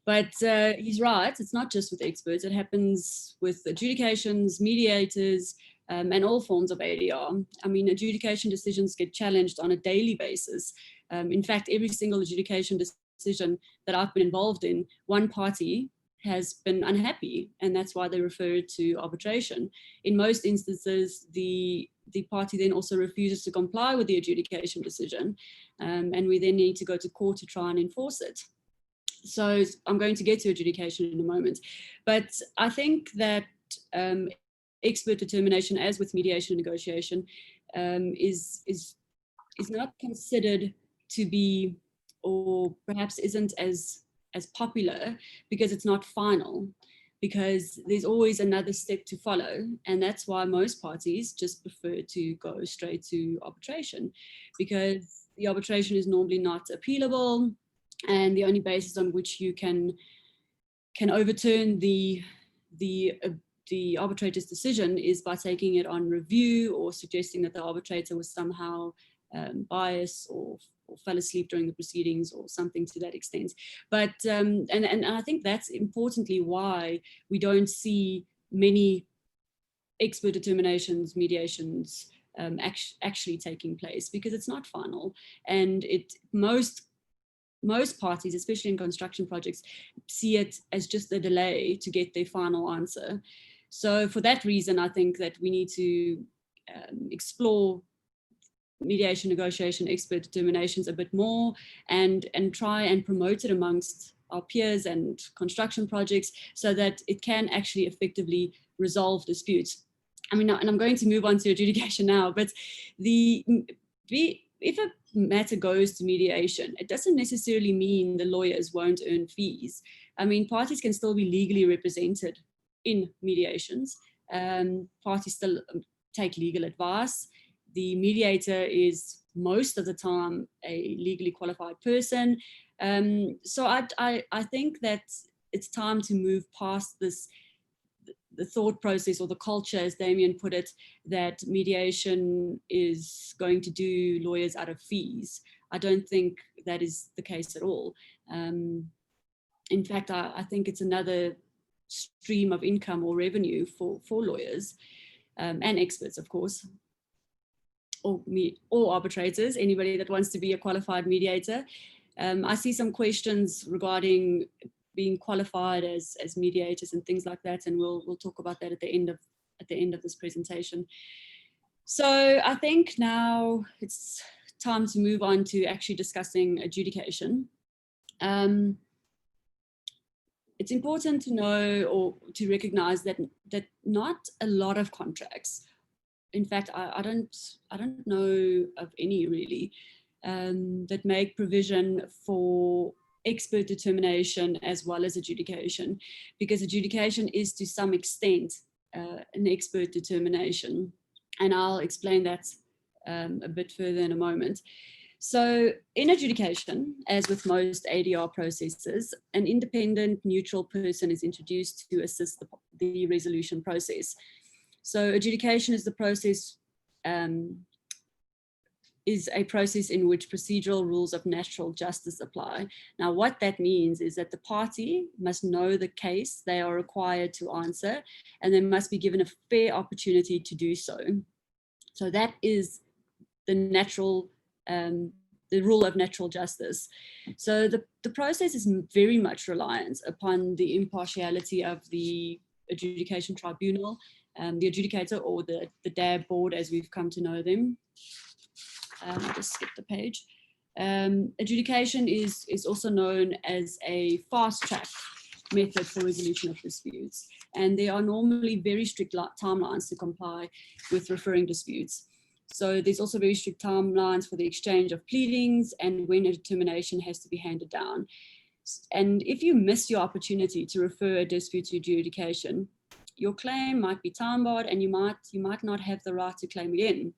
[SPEAKER 3] But he's right, it's not just with experts, it happens with adjudications, mediators, and all forms of ADR. I mean, adjudication decisions get challenged on a daily basis. In fact, every single adjudication decision that I've been involved in, one party has been unhappy, and that's why they refer it to arbitration. In most instances, the party then also refuses to comply with the adjudication decision, and we then need to go to court to try and enforce it. So I'm going to get to adjudication in a moment, but I think that expert determination, as with mediation and negotiation, is not considered to be, or perhaps isn't as popular because it's not final, because there's always another step to follow, and that's why most parties just prefer to go straight to arbitration, because the arbitration is normally not appealable, and the only basis on which you can overturn the arbitrator's decision is by taking it on review or suggesting that the arbitrator was somehow biased or fell asleep during the proceedings or something to that extent. But and I think that's importantly why we don't see many expert determinations, mediations actually taking place, because it's not final, and most parties, especially in construction projects, see it as just a delay to get their final answer. So for that reason, I think that we need to explore mediation, negotiation, expert determinations a bit more, and try and promote it amongst our peers and construction projects so that it can actually effectively resolve disputes. I mean, and I'm going to move on to adjudication now, but if a matter goes to mediation, it doesn't necessarily mean the lawyers won't earn fees. I mean, parties can still be legally represented in mediations. Parties still take legal advice. The mediator is most of the time a legally qualified person. So I think that it's time to move past this, the thought process or the culture, as Damien put it, that mediation is going to do lawyers out of fees. I don't think that is the case at all. In fact, I think it's another stream of income or revenue for lawyers and experts, of course, or arbitrators, anybody that wants to be a qualified mediator. I see some questions regarding being qualified as mediators and things like that, and we'll talk about that at the end of this presentation. So I think now it's time to move on to actually discussing adjudication. It's important to know or to recognize that not a lot of contracts, in fact, I don't know of any really, that make provision for expert determination as well as adjudication, because adjudication is to some extent an expert determination, and I'll explain that a bit further in a moment. So in adjudication, as with most ADR processes, an independent neutral person is introduced to assist the resolution process. So adjudication is the process, is a process in which procedural rules of natural justice apply. Now, what that means is that the party must know the case they are required to answer, and they must be given a fair opportunity to do so. So that is the natural, the rule of natural justice. So the process is very much reliant upon the impartiality of the adjudication tribunal, the adjudicator, or the DAB board as we've come to know them. I'll just skip the page. Adjudication is also known as a fast track method for resolution of disputes. And there are normally very strict timelines to comply with referring disputes. So there's also very strict timelines for the exchange of pleadings and when a determination has to be handed down. And if you miss your opportunity to refer a dispute to adjudication, your claim might be time barred and you might not have the right to claim again.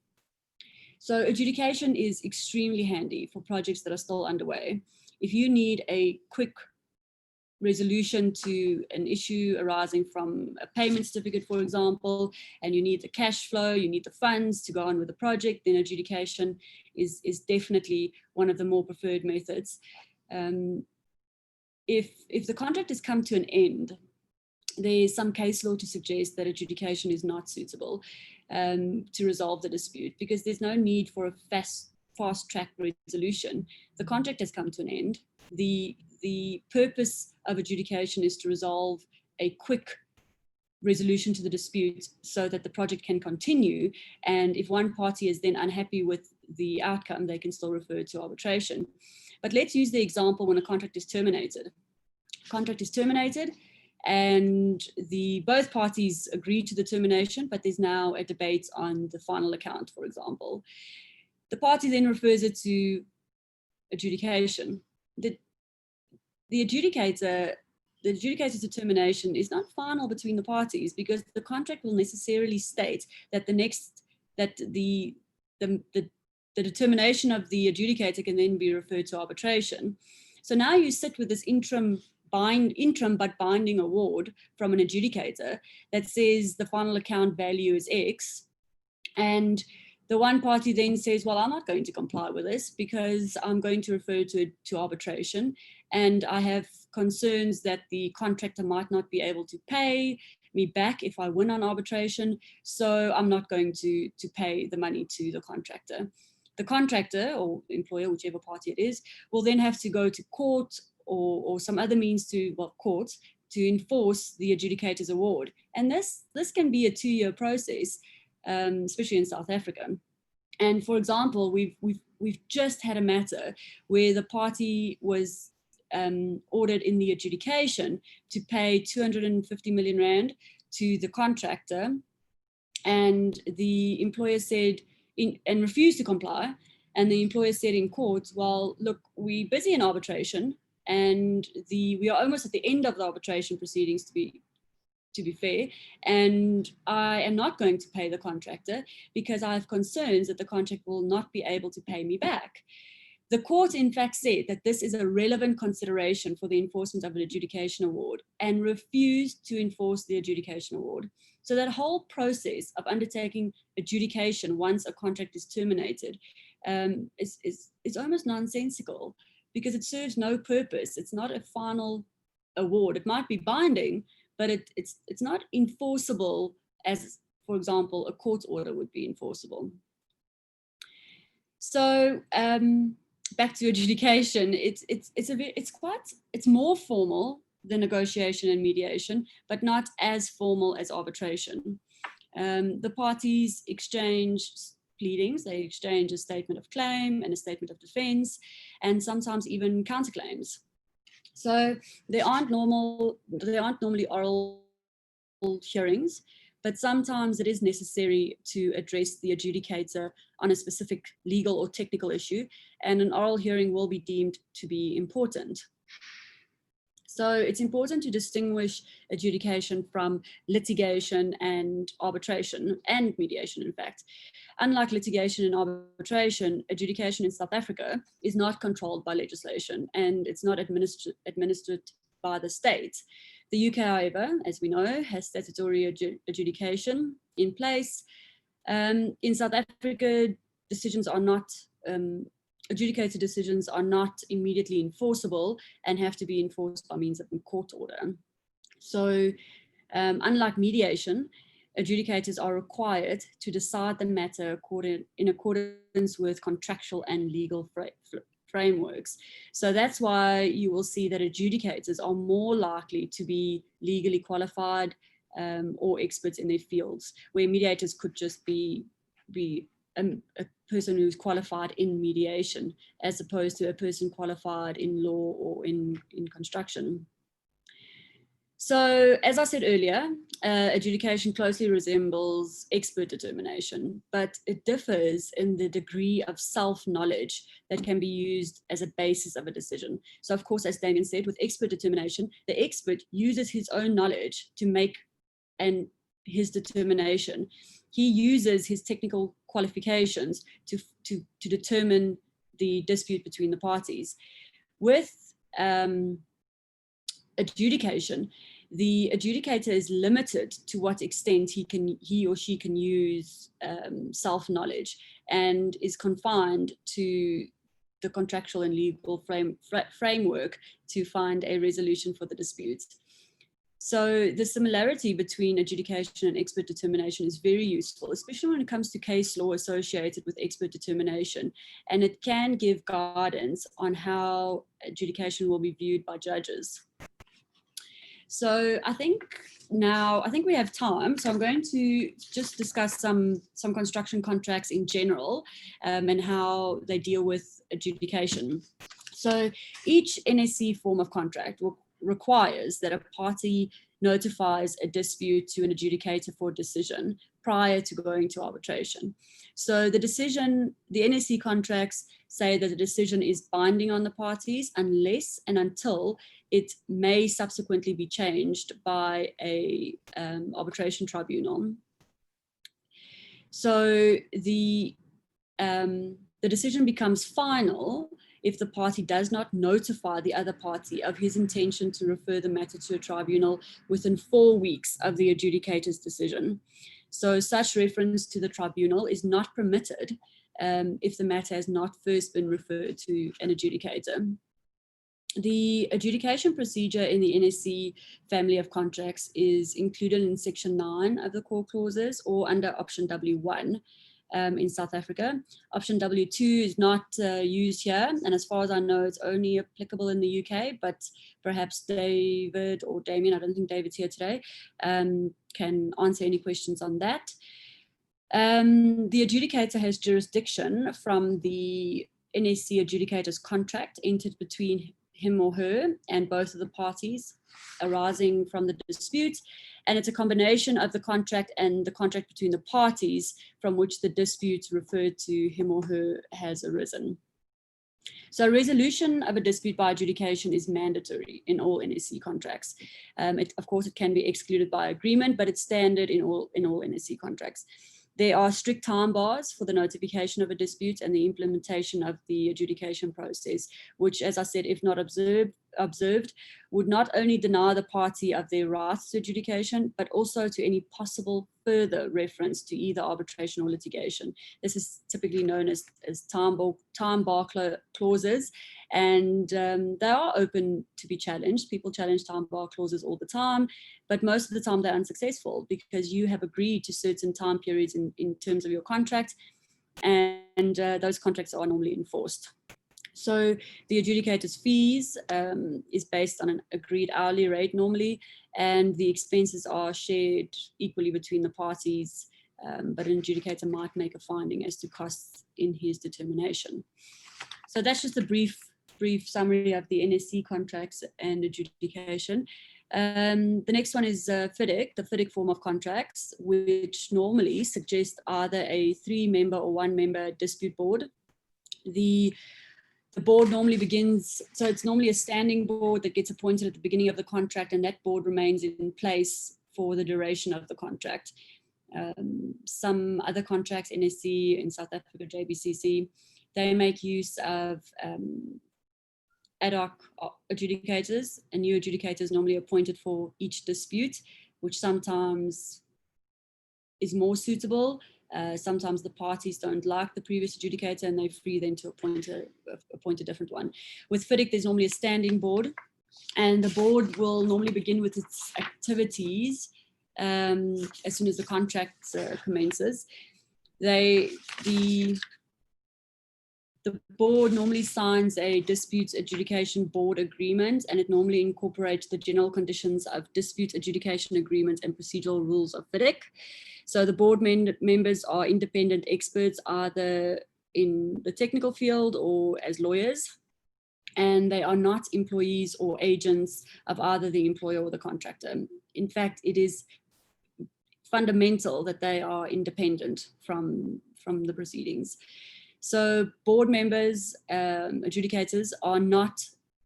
[SPEAKER 3] So adjudication is extremely handy for projects that are still underway. If you need a quick resolution to an issue arising from a payment certificate, for example, and you need the cash flow, you need the funds to go on with the project, then adjudication is definitely one of the more preferred methods. If the contract has come to an end, there's some case law to suggest that adjudication is not suitable to resolve the dispute, because there's no need for a fast track resolution. The contract has come to an end. The purpose of adjudication is to resolve a quick resolution to the dispute so that the project can continue. And if one party is then unhappy with the outcome, they can still refer to arbitration. But let's use the example when a contract is terminated. Contract is terminated and both parties agree to the termination, but there's now a debate on the final account, for example. The party then refers it to adjudication. The adjudicator's determination is not final between the parties, because the contract will necessarily state that the determination of the adjudicator can then be referred to arbitration. So now you sit with this interim but binding award from an adjudicator that says the final account value is X, and the one party then says, well, I'm not going to comply with this because I'm going to refer to arbitration, and I have concerns that the contractor might not be able to pay me back if I win on arbitration, so I'm not going to pay the money to the contractor. The contractor or employer, whichever party it is, will then have to go to court or some other means courts to enforce the adjudicator's award. And this can be a 2-year process, especially in South Africa. And for example, we've just had a matter where the party was ordered in the adjudication to pay 250 million rand to the contractor, and the employer said and refused to comply. And the employer said in court, well, look, we're busy in arbitration, and we are almost at the end of the arbitration proceedings, to be fair, and I am not going to pay the contractor because I have concerns that the contract will not be able to pay me back. The court, in fact, said that this is a relevant consideration for the enforcement of an adjudication award and refused to enforce the adjudication award. So that whole process of undertaking adjudication once a contract is terminated is almost nonsensical, because it serves no purpose. It's not a final award. It might be binding, but it's not enforceable as, for example, a court order would be enforceable. So back to adjudication, it's more formal than negotiation and mediation, but not as formal as arbitration. The parties exchange pleadings, they exchange a statement of claim and a statement of defense, and sometimes even counterclaims. So there aren't normally oral hearings, but sometimes it is necessary to address the adjudicator on a specific legal or technical issue, and an oral hearing will be deemed to be important. So it's important to distinguish adjudication from litigation and arbitration and mediation, in fact. Unlike litigation and arbitration, adjudication in South Africa is not controlled by legislation, and it's not administered by the state. The UK, however, as we know, has statutory adjudication in place. In South Africa, decisions are not adjudicated decisions are not immediately enforceable and have to be enforced by means of a court order. So unlike mediation, adjudicators are required to decide the matter in accordance with contractual and legal frameworks. So that's why you will see that adjudicators are more likely to be legally qualified or experts in their fields, where mediators could just be a person who's qualified in mediation, as opposed to a person qualified in law or in construction. So, as I said earlier, adjudication closely resembles expert determination, but it differs in the degree of self-knowledge that can be used as a basis of a decision. So, of course, as Damien said, with expert determination, the expert uses his own knowledge to make his determination. He uses his technical qualifications to determine the dispute between the parties. With adjudication, the adjudicator is limited to what extent he or she can use self-knowledge, and is confined to the contractual and legal framework to find a resolution for the dispute. So the similarity between adjudication and expert determination is very useful, especially when it comes to case law associated with expert determination, and it can give guidance on how adjudication will be viewed by judges. So I think we have time, so I'm going to just discuss some construction contracts in general and how they deal with adjudication. So each NSC form of contract requires that a party notifies a dispute to an adjudicator for a decision prior to going to arbitration. So the NSC contracts say that the decision is binding on the parties unless and until it may subsequently be changed by a arbitration tribunal. So the decision becomes final if the party does not notify the other party of his intention to refer the matter to a tribunal within 4 weeks of the adjudicator's decision. So such reference to the tribunal is not permitted if the matter has not first been referred to an adjudicator. The adjudication procedure in the NSC family of contracts is included in Section 9 of the core clauses, or under option W1 in South Africa. Option W2 is not used here, and as far as I know, it's only applicable in the UK, but perhaps David or Damien, I don't think David's here today, can answer any questions on that. The adjudicator has jurisdiction from the NSC adjudicator's contract entered between him or her and both of the parties arising from the dispute, and it's a combination of the contract and the contract between the parties from which the dispute referred to him or her has arisen. So resolution of a dispute by adjudication is mandatory in all NSC contracts. Of course, it can be excluded by agreement, but it's standard in all NSC contracts. There are strict time bars for the notification of a dispute and the implementation of the adjudication process, which, as I said, if not observed, observed would not only deny the party of their rights to adjudication, but also to any possible further reference to either arbitration or litigation. This is typically known as time bar clauses, and they are open to be challenged. People challenge time bar clauses all the time, but most of the time they're unsuccessful because you have agreed to certain time periods in terms of your contract, and those contracts are normally enforced. So the adjudicator's fees is based on an agreed hourly rate normally, and the expenses are shared equally between the parties, but an adjudicator might make a finding as to costs in his determination. So that's just a brief summary of the NSC contracts and adjudication. The next one is FIDIC, the FIDIC form of contracts, which normally suggest either a 3-member or 1-member dispute board. The board normally begins, so it's normally a standing board that gets appointed at the beginning of the contract, and that board remains in place for the duration of the contract. Some other contracts, NSC in South Africa, JBCC, they make use of ad hoc adjudicators, and new adjudicators normally appointed for each dispute, which sometimes is more suitable. Sometimes the parties don't like the previous adjudicator and they're free then to appoint a different one. With FIDIC, there's normally a standing board, and the board will normally begin with its activities as soon as the contract commences. The board normally signs a dispute adjudication board agreement, and it normally incorporates the general conditions of dispute adjudication agreement and procedural rules of FIDIC. So the board members are independent experts, either in the technical field or as lawyers, and they are not employees or agents of either the employer or the contractor. In fact, it is fundamental that they are independent from the proceedings. So board members, adjudicators, are not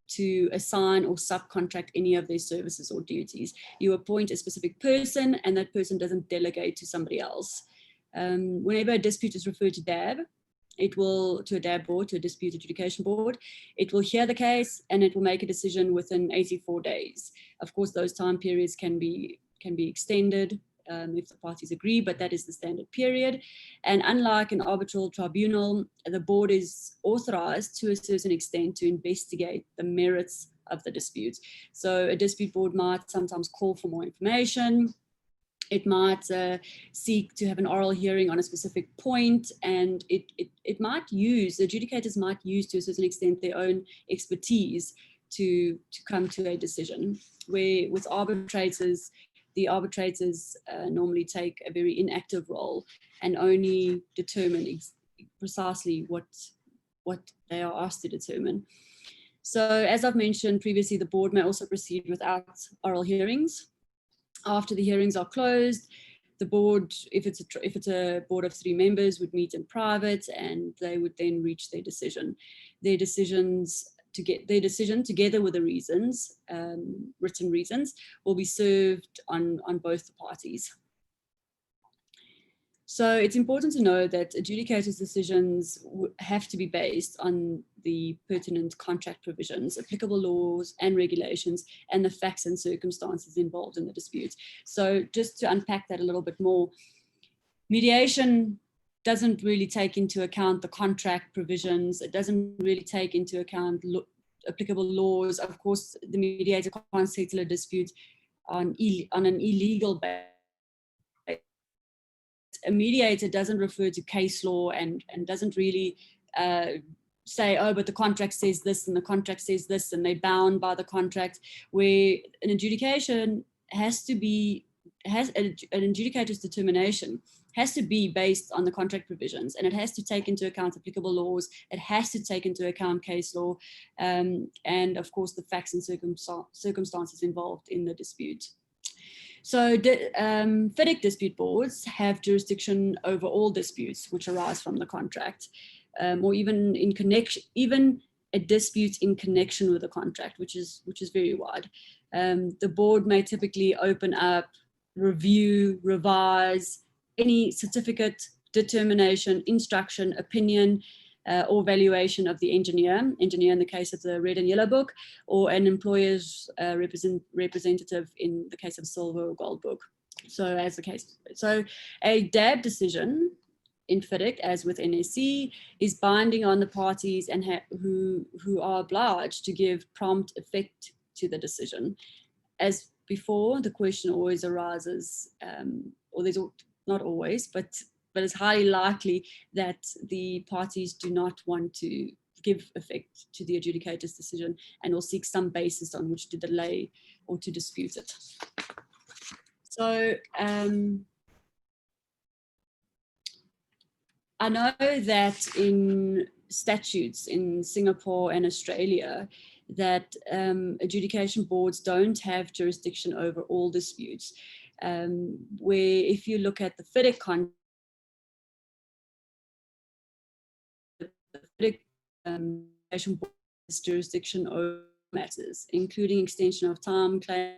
[SPEAKER 3] to assign or subcontract any of their services or duties. You appoint a specific person, and that person doesn't delegate to somebody else. Whenever a dispute is referred to DAB, to a DAB board, to a dispute adjudication board, it will hear the case and it will make a decision within 84 days. Of course, those time periods can be extended if the parties agree, but that is the standard period. And unlike an arbitral tribunal, the board is authorized to a certain extent to investigate the merits of the dispute. So a dispute board might sometimes call for more information. It might seek to have an oral hearing on a specific point, and it might use, the adjudicators might use to a certain extent their own expertise to come to a decision. Where with arbitrators, the arbitrators normally take a very inactive role and only determine precisely what they are asked to determine. So as I've mentioned previously, the board may also proceed without oral hearings. After the hearings are closed, the board, if it's a board of 3 members, would meet in private, and they would then reach their decision. Their decision together with the reasons, written reasons, will be served on both the parties. So it's important to know that adjudicators' decisions have to be based on the pertinent contract provisions, applicable laws and regulations, and the facts and circumstances involved in the dispute. So just to unpack that a little bit more, mediation doesn't really take into account the contract provisions. It doesn't really take into account applicable laws. Of course, the mediator can't settle a dispute on an illegal basis. A mediator doesn't refer to case law and doesn't really say, oh, but the contract says this and the contract says this, and they're bound by the contract. Where an adjudication an adjudicator's determination has to be based on the contract provisions, and it has to take into account applicable laws. It has to take into account case law, and of course the facts and circumstances involved in the dispute. So FIDIC dispute boards have jurisdiction over all disputes which arise from the contract, or even a dispute in connection with the contract, which is very wide. The board may typically open up, review, revise any certificate, determination, instruction, opinion, or valuation of the engineer in the case of the red and yellow book, or an employer's representative in the case of silver or gold book. So as the case, so a DAB decision in FIDIC, as with NSC, is binding on the parties and who are obliged to give prompt effect to the decision. As before, the question always arises, or there's not always, but it's highly likely that the parties do not want to give effect to the adjudicator's decision and will seek some basis on which to delay or to dispute it. So I know that in statutes in Singapore and Australia that adjudication boards don't have jurisdiction over all disputes, where if you look at the FIDIC board has jurisdiction over matters, including extension of time claims,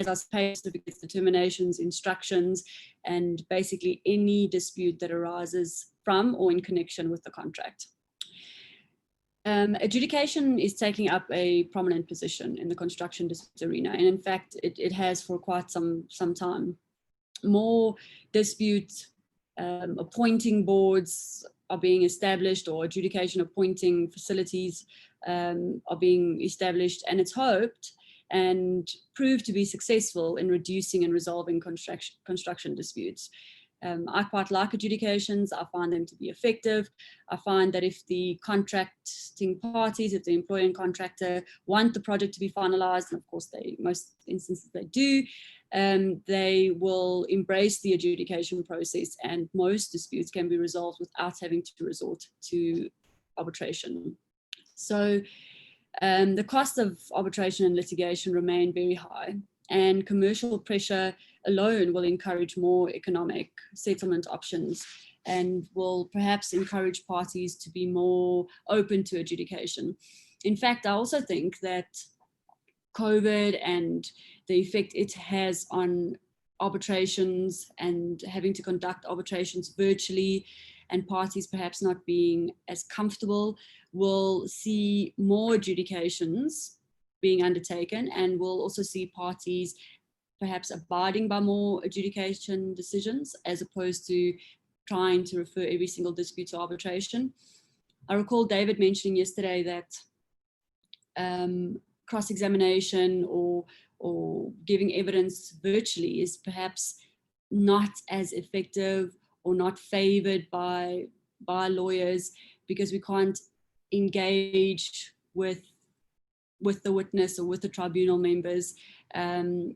[SPEAKER 3] as pay certificates, determinations, instructions, and basically any dispute that arises from or in connection with the contract. Adjudication is taking up a prominent position in the construction dispute arena, and in fact, it has for quite some time. More dispute appointing boards are being established, or adjudication appointing facilities are being established, and it's hoped and proved to be successful in reducing and resolving construction disputes. I quite like adjudications. I find them to be effective. I find that if the contracting parties, if the employer and contractor want the project to be finalized, and of course most instances they do, they will embrace the adjudication process, and most disputes can be resolved without having to resort to arbitration. So the cost of arbitration and litigation remain very high, and commercial pressure alone will encourage more economic settlement options and will perhaps encourage parties to be more open to adjudication. In fact, I also think that COVID and the effect it has on arbitrations and having to conduct arbitrations virtually, and parties perhaps not being as comfortable, will see more adjudications being undertaken, and will also see parties perhaps abiding by more adjudication decisions as opposed to trying to refer every single dispute to arbitration. I recall David mentioning yesterday that cross-examination or giving evidence virtually is perhaps not as effective or not favored by lawyers, because we can't engage with the witness or with the tribunal members, and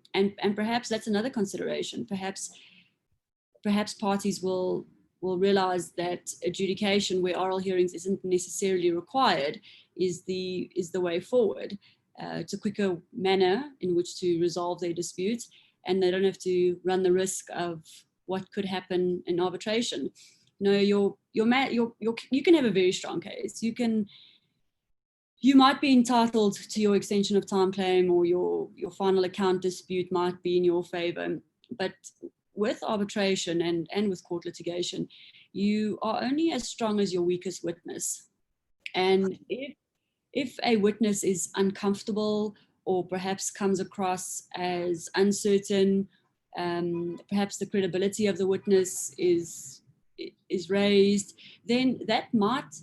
[SPEAKER 3] perhaps that's another consideration. Perhaps parties will realize that adjudication where oral hearings isn't necessarily required is the way forward. It's a quicker manner in which to resolve their disputes, and they don't have to run the risk of what could happen in arbitration. You can have a very strong case. You might be entitled to your extension of time claim, or your final account dispute might be in your favor. But with arbitration and with court litigation, you are only as strong as your weakest witness. And if a witness is uncomfortable or perhaps comes across as uncertain, perhaps the credibility of the witness is raised, then that might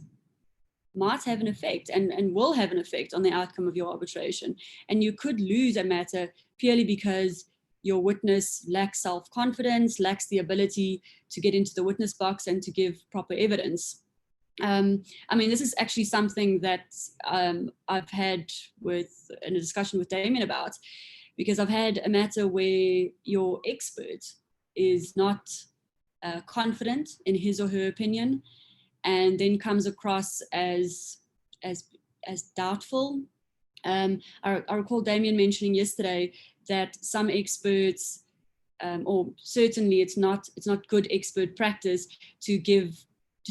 [SPEAKER 3] have an effect and will have an effect on the outcome of your arbitration. And you could lose a matter purely because your witness lacks self-confidence, lacks the ability to get into the witness box and to give proper evidence. This is actually something that I've had in a discussion with Damien about, because I've had a matter where your expert is not confident in his or her opinion, and then comes across as doubtful. I recall Damien mentioning yesterday that some experts, or certainly it's not good expert practice to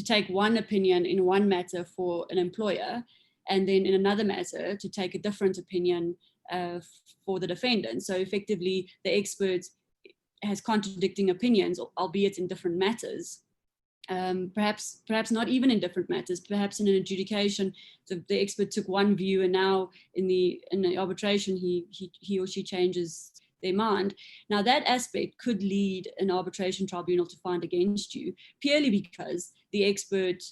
[SPEAKER 3] take one opinion in one matter for an employer, and then in another matter to take a different opinion for the defendant. So effectively, the expert has contradicting opinions, albeit in different matters. perhaps not even in different matters, perhaps in an adjudication, the expert took one view and now in the arbitration, he or she changes their mind. Now that aspect could lead an arbitration tribunal to find against you purely because the expert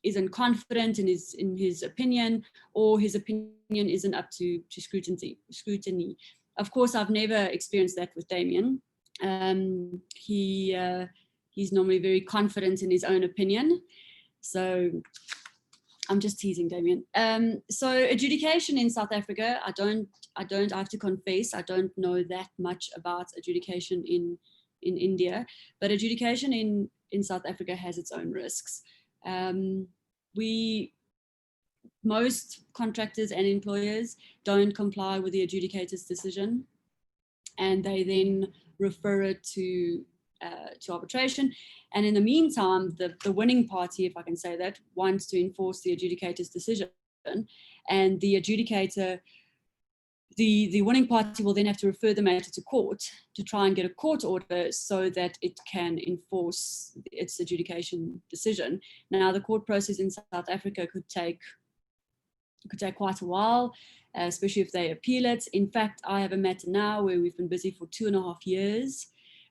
[SPEAKER 3] isn't confident in his opinion, or his opinion isn't up to scrutiny. Of course, I've never experienced that with Damien. He's normally very confident in his own opinion. So I'm just teasing Damien. So adjudication in South Africa, I have to confess, I don't know that much about adjudication in India, but adjudication in South Africa has its own risks. Most contractors and employers don't comply with the adjudicator's decision, and they then refer it to arbitration. And in the meantime, the winning party, if I can say that, wants to enforce the adjudicator's decision, and the adjudicator, the winning party will then have to refer the matter to court to try and get a court order so that it can enforce its adjudication decision. Now, the court process in South Africa could take quite a while, especially if they appeal it. In fact, I have a matter now where we've been busy for 2.5 years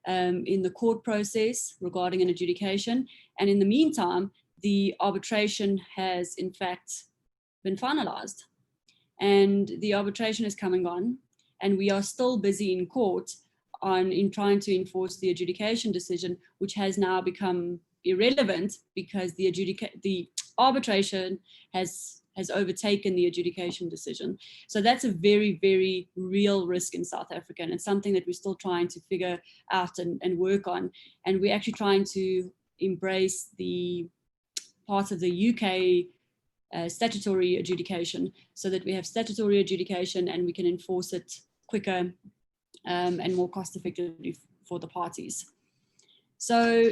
[SPEAKER 3] in the court process regarding an adjudication. And in the meantime, the arbitration has in fact been finalized. And the arbitration is coming on, and we are still busy in court in trying to enforce the adjudication decision, which has now become irrelevant because the arbitration has overtaken the adjudication decision. So that's a very, very real risk in South Africa, and it's something that we're still trying to figure out and work on. And we're actually trying to embrace the part of the UK statutory adjudication, so that we have statutory adjudication and we can enforce it quicker and more cost effectively for the parties. So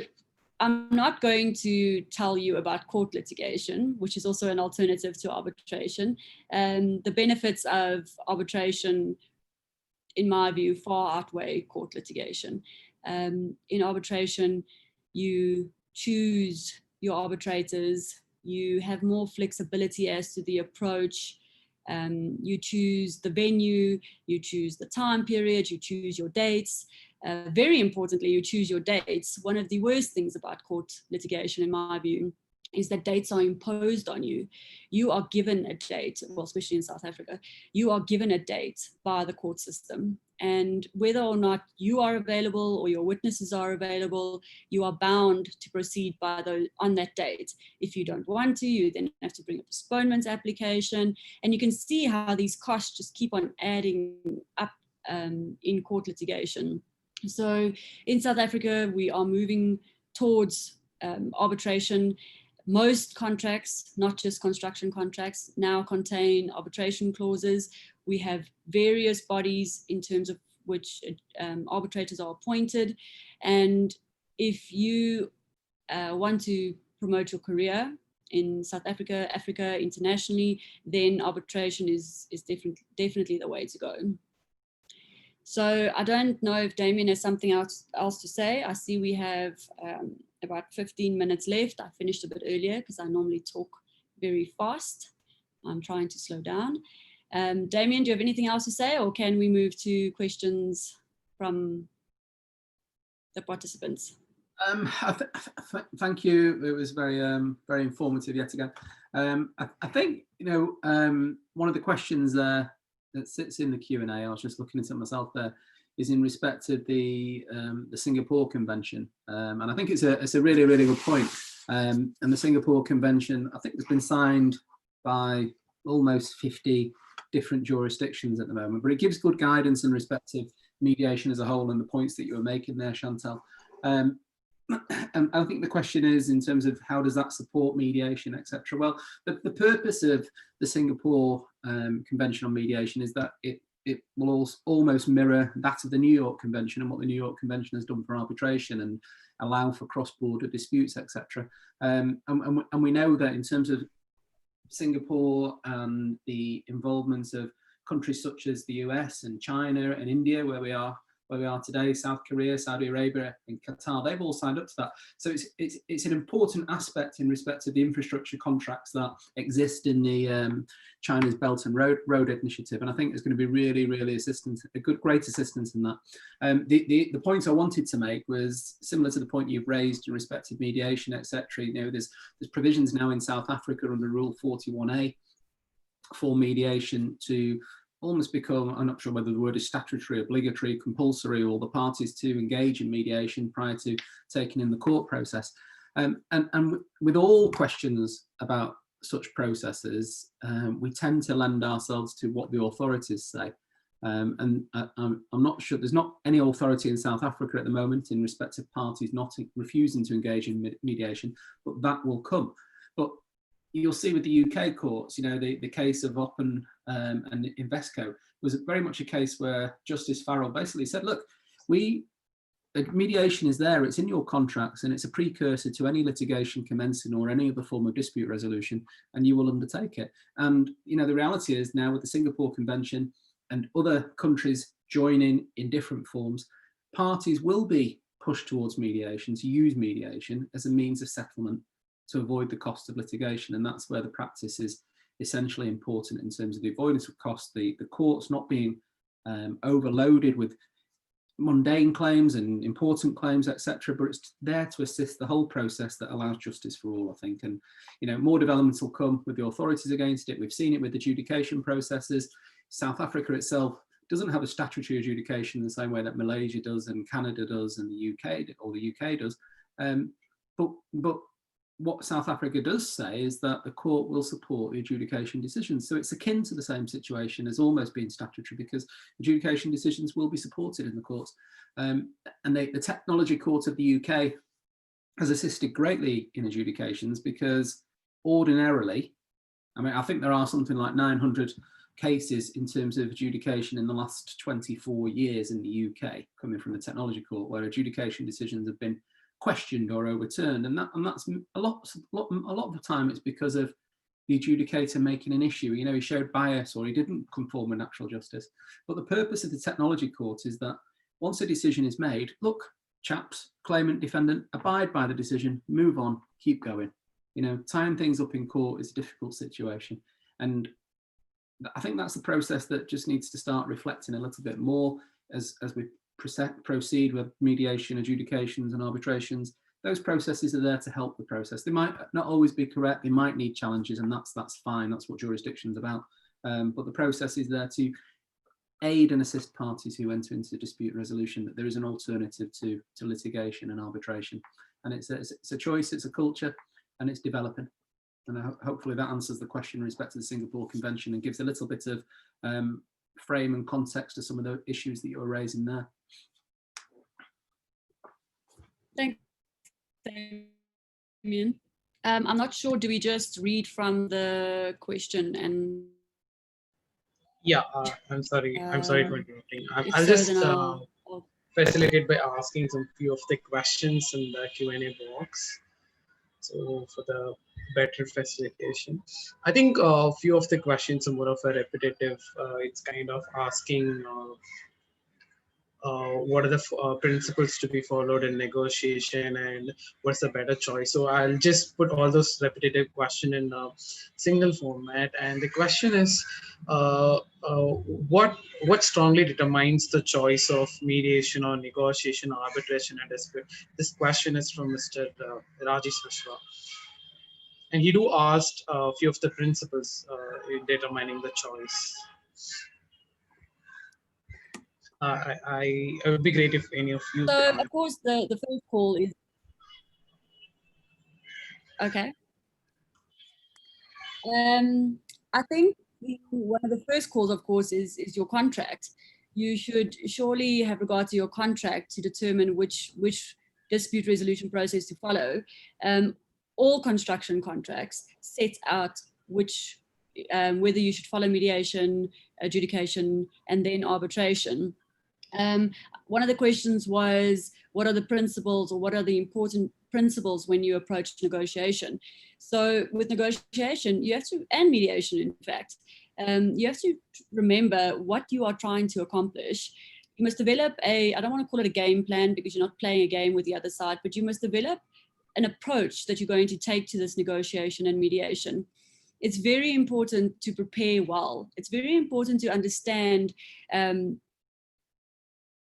[SPEAKER 3] I'm not going to tell you about court litigation, which is also an alternative to arbitration. The benefits of arbitration, in my view, far outweigh court litigation. In arbitration, you choose your arbitrators, you have more flexibility as to the approach, you choose the venue, you choose the time period, you choose your dates. Very importantly, you choose your dates. One of the worst things about court litigation, in my view, is that dates are imposed on you. You are given a date, well, especially in South Africa, you are given a date by the court system. And whether or not you are available or your witnesses are available, you are bound to proceed on that date. If you don't want to, you then have to bring a postponement application. And you can see how these costs just keep on adding up in court litigation. So in South Africa, we are moving towards arbitration. Most contracts, not just construction contracts, now contain arbitration clauses. We have various bodies in terms of which arbitrators are appointed. And if you want to promote your career in South Africa, Africa, internationally, then arbitration is definitely the way to go. So I don't know if Damien has something else to say. I see we have about 15 minutes left. I finished a bit earlier because I normally talk very fast. I'm trying to slow down. Damien, do you have anything else to say, or can we move to questions from the participants?
[SPEAKER 4] Thank you. It was very informative yet again. I think, one of the questions there that sits in the Q&A, I was just looking at it myself there, is in respect of the Singapore Convention. And I think it's a really, really good point. And the Singapore Convention, I think, has been signed by almost 50 different jurisdictions at the moment, but it gives good guidance in respect of mediation as a whole and the points that you were making there, Chantal. And I think the question is, in terms of how does that support mediation, etc. Well, the purpose of the Singapore Convention on Mediation is that it will almost mirror that of the New York Convention and what the New York Convention has done for arbitration and allow for cross-border disputes, etc. And we know that in terms of Singapore and the involvement of countries such as the US and China and India, where we are where we are today, South Korea, Saudi Arabia, and Qatar, they've all signed up to that. So it's an important aspect in respect of the infrastructure contracts that exist in the China's Belt and Road Initiative. And I think there's going to be really, really great assistance in that. The point I wanted to make was similar to the point you've raised in respect of mediation, etc. There's provisions now in South Africa under Rule 41A for mediation to almost become, I'm not sure whether the word is statutory, obligatory, compulsory, or the parties to engage in mediation prior to taking in the court process. And with all questions about such processes, we tend to lend ourselves to what the authorities say. I'm not sure, there's not any authority in South Africa at the moment in respect of parties not refusing to engage in mediation, but that will come. But you'll see with the UK courts, the case of Oppen and Invesco was very much a case where Justice Farrell basically said, look, mediation is there, it's in your contracts, and it's a precursor to any litigation commencing or any other form of dispute resolution, and you will undertake it. And, the reality is now with the Singapore Convention and other countries joining in different forms, parties will be pushed towards mediation, to use mediation as a means of settlement to avoid the cost of litigation. And that's where the practice is essentially important in terms of the avoidance of cost, the courts not being overloaded with mundane claims and important claims, etc. But it's there to assist the whole process that allows justice for all, I think. And, more developments will come with the authorities against it. We've seen it with adjudication processes. South Africa itself doesn't have a statutory adjudication in the same way that Malaysia does and Canada does and the UK does. But what South Africa does say is that the court will support the adjudication decisions. So it's akin to the same situation as almost being statutory, because adjudication decisions will be supported in the courts. And the Technology Court of the UK has assisted greatly in adjudications, because ordinarily, I think there are something like 900 cases in terms of adjudication in the last 24 years in the UK coming from the Technology Court, where adjudication decisions have been questioned or overturned, and that's a lot of the time it's because of the adjudicator making an issue. He showed bias or he didn't conform with natural justice. But the purpose of the Technology Court is that once a decision is made, look, chaps, claimant, defendant, abide by the decision, move on, keep going. Tying things up in court is a difficult situation, and I think that's the process that just needs to start reflecting a little bit more as we proceed with mediation, adjudications and arbitrations. Those processes are there to help the process. They might not always be correct, they might need challenges, and that's fine, that's what jurisdiction's about. But the process is there to aid and assist parties who enter into dispute resolution, that there is an alternative to litigation and arbitration. And it's a choice, it's a culture, and it's developing. And hopefully that answers the question in respect to the Singapore Convention and gives a little bit of frame and context to some of the issues that you're raising there.
[SPEAKER 3] Thanks, Damien. I'm not sure, do we just read from the question? And
[SPEAKER 2] yeah, I'm sorry for interrupting. I'll
[SPEAKER 3] so,
[SPEAKER 2] just
[SPEAKER 3] I'll
[SPEAKER 2] facilitate by asking some few of the questions in the Q&A box. So for the better facilitation, I think a few of the questions are more of a repetitive. It's kind of asking what are the principles to be followed in negotiation and what's the better choice. So I'll just put all those repetitive questions in a single format. And the question is, what strongly determines the choice of mediation or negotiation, or arbitration and dispute? This question is from Mr. Rajesh Mishra. And he asked a few of the principles in determining the choice. It would be great if any of you.
[SPEAKER 3] So of course the first call is okay. I think one of the first calls, of course, is your contract. You should surely have regard to your contract to determine which dispute resolution process to follow. All construction contracts set out which whether you should follow mediation, adjudication, and then arbitration. One of the questions was, what are the principles, or what are the important principles when you approach negotiation? So with negotiation, you have to, and mediation, in fact, you have to remember what you are trying to accomplish. you must develop I don't want to call it a game plan because you're not playing a game with the other side, but you must develop an approach that you're going to take to this negotiation and mediation. It's very important to prepare well. It's very important to understand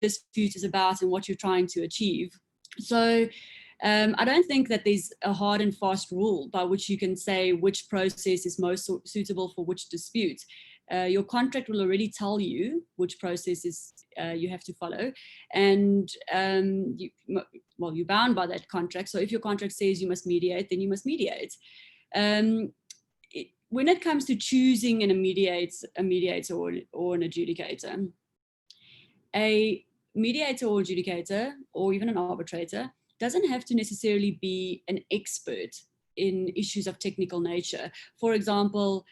[SPEAKER 3] dispute is about and what you're trying to achieve. So I don't think that there's a hard and fast rule by which you can say which process is most suitable for which dispute. Your contract will already tell you which processes you have to follow, and you're bound by that contract. So if your contract says you must mediate, then you must mediate. When it comes to choosing a mediator or an adjudicator, a mediator or adjudicator, or even an arbitrator, doesn't have to necessarily be an expert in issues of technical nature. For example,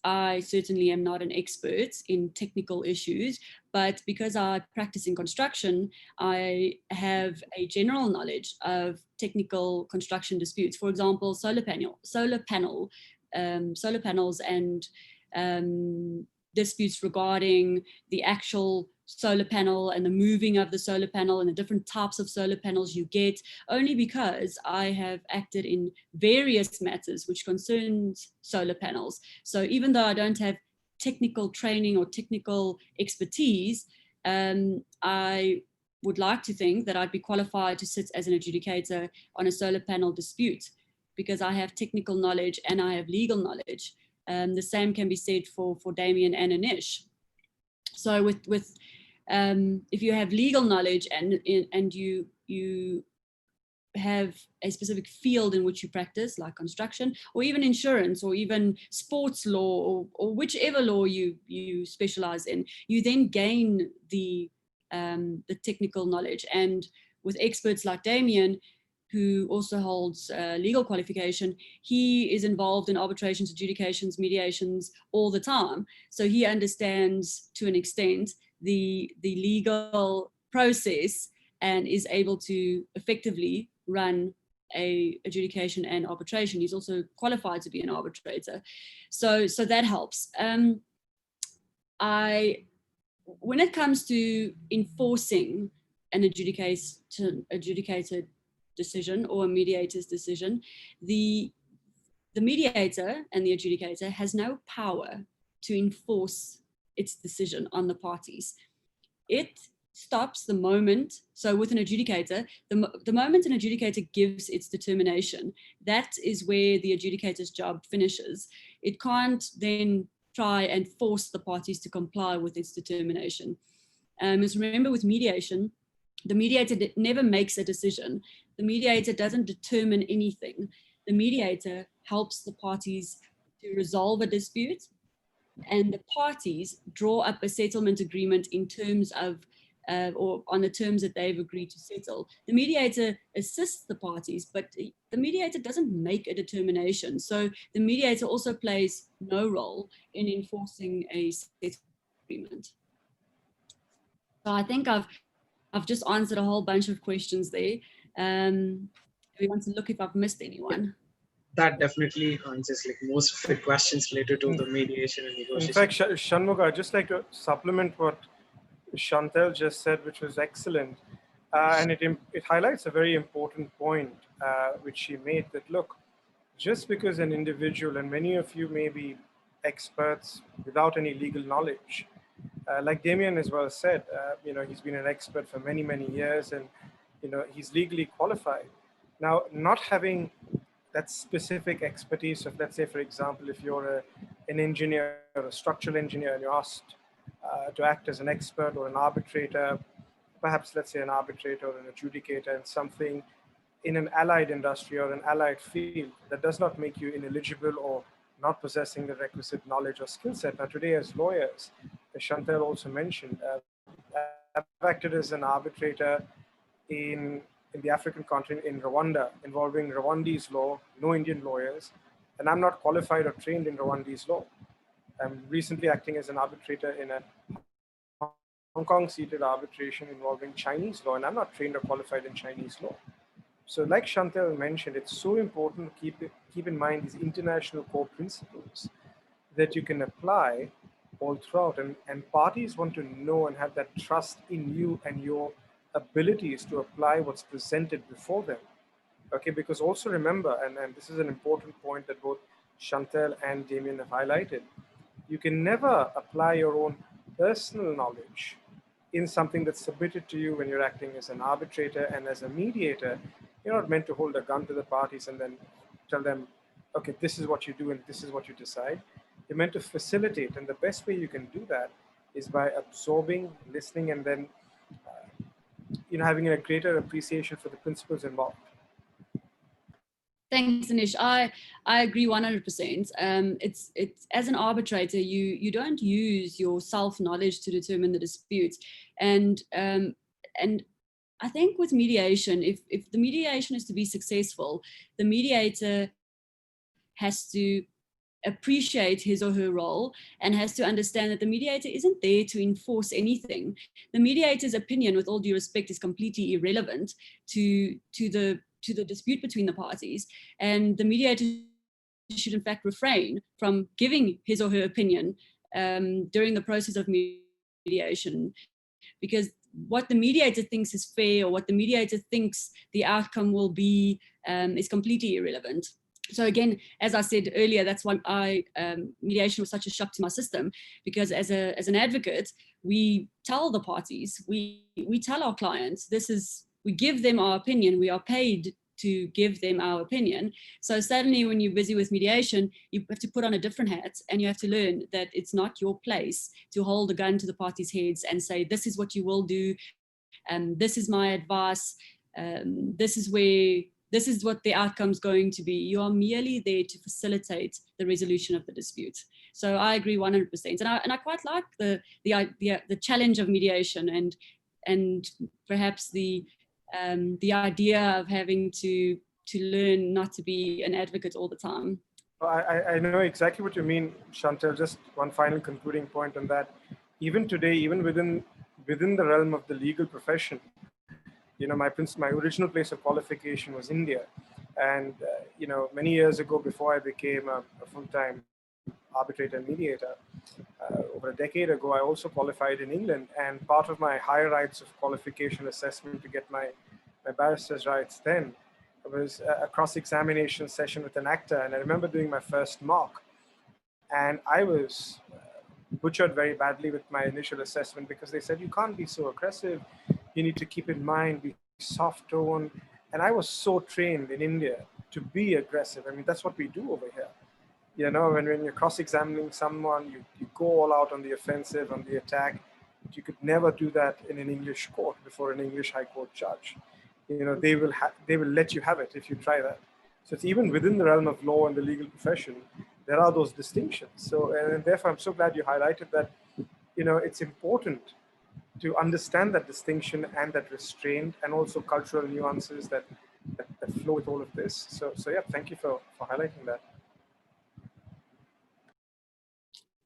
[SPEAKER 3] I certainly am not an expert in technical issues, but because I practice in construction, I have a general knowledge of technical construction disputes. For example, solar panels and disputes regarding the actual solar panel and the moving of the solar panel and the different types of solar panels you get, only because I have acted in various matters which concerns solar panels. So even though I don't have technical training or technical expertise, I would like to think that I'd be qualified to sit as an adjudicator on a solar panel dispute because I have technical knowledge and I have legal knowledge. The same can be said for Damien and Anish. So if you have legal knowledge and you have a specific field in which you practice, like construction, or even insurance, or even sports law, or whichever law you specialize in, you then gain the technical knowledge. And with experts like Damien, who also holds legal qualification, he is involved in arbitrations, adjudications, mediations all the time. So he understands to an extent the legal process and is able to effectively run a adjudication and arbitration. He's also qualified to be an arbitrator. So that helps. When it comes to enforcing an adjudicated decision or a mediator's decision, the mediator and the adjudicator has no power to enforce its decision on the parties. It stops the moment. So with an adjudicator, the moment an adjudicator gives its determination, that is where the adjudicator's job finishes. It can't then try and force the parties to comply with its determination. As remember with mediation, the mediator never makes a decision. The mediator doesn't determine anything. The mediator helps the parties to resolve a dispute, and the parties draw up a settlement agreement in terms of or on the terms that they've agreed to settle. The mediator assists the parties, but the mediator doesn't make a determination. So the mediator also plays no role in enforcing a settlement agreement. So I think I've just answered a whole bunch of questions there. We want to look if I've missed anyone.
[SPEAKER 2] That definitely answers like most of the questions related to the mediation and negotiation.
[SPEAKER 5] In fact, Shanmugha, I'd just like to supplement what Chantal just said, which was excellent. And it highlights a very important point, which she made, that look, just because an individual, and many of you may be experts without any legal knowledge, like Damien as well said, he's been an expert for many, many years, and he's legally qualified. Now, not having that specific expertise of, let's say, for example, if you're an engineer or a structural engineer and you're asked to act as an expert or an arbitrator, perhaps let's say an arbitrator or an adjudicator in something in an allied industry or an allied field, that does not make you ineligible or not possessing the requisite knowledge or skill set. Now today as lawyers, as Chantal also mentioned, I've acted as an arbitrator in the African continent, in Rwanda, involving Rwandese law, no Indian lawyers, and I'm not qualified or trained in Rwandese law. I'm recently acting as an arbitrator in a Hong Kong seated arbitration involving Chinese law, and I'm not trained or qualified in Chinese law. So like Chantal mentioned, it's so important to keep in mind these international core principles that you can apply all throughout. And parties want to know and have that trust in you and your abilities to apply what's presented before them. Okay, because also remember, and this is an important point that both Chantel and Damien have highlighted, you can never apply your own personal knowledge in something that's submitted to you when you're acting as an arbitrator and as a mediator. You're not meant to hold a gun to the parties and then tell them, okay, this is what you do and this is what you decide. You're meant to facilitate, and the best way you can do that is by absorbing, listening, and then having a greater appreciation for the principles involved.
[SPEAKER 3] Thanks, Anish. I agree 100%. It's as an arbitrator, you don't use your self-knowledge to determine the disputes, and I think with mediation, if the mediation is to be successful, the mediator has to appreciate his or her role and has to understand that the mediator isn't there to enforce anything. The mediator's opinion, with all due respect, is completely irrelevant to the dispute between the parties, and the mediator should in fact refrain from giving his or her opinion during the process of mediation, because what the mediator thinks is fair or what the mediator thinks the outcome will be is completely irrelevant. So again, as I said earlier, that's why mediation was such a shock to my system, because as an advocate, we tell the parties, we tell our clients, we give them our opinion, we are paid to give them our opinion. So suddenly when you're busy with mediation, you have to put on a different hat, and you have to learn that it's not your place to hold a gun to the parties' heads and say, this is what you will do, and this is my advice, this is what the outcome's going to be. You are merely there to facilitate the resolution of the dispute. So I agree 100%. And I quite like the challenge of mediation and perhaps the idea of having to learn not to be an advocate all the time.
[SPEAKER 5] I know exactly what you mean, Chantal. Just one final concluding point on that. Even today, even within the realm of the legal profession, my original place of qualification was India. And, many years ago, before I became a full-time arbitrator and mediator, over a decade ago, I also qualified in England. And part of my higher rights of qualification assessment to get my barrister's rights then was a cross-examination session with an actor. And I remember doing my first mock. And I was butchered very badly with my initial assessment, because they said, you can't be so aggressive. You need to keep in mind, be soft tone. And I was so trained in India to be aggressive. I mean, that's what we do over here. When you're cross-examining someone, you go all out on the offensive, on the attack. But you could never do that in an English court before an English high court judge. They will let you have it if you try that. So it's even within the realm of law and the legal profession, there are those distinctions. So, and therefore, I'm so glad you highlighted that, it's important to understand that distinction and that restraint, and also cultural nuances that flow with all of this. So yeah, thank you for highlighting that.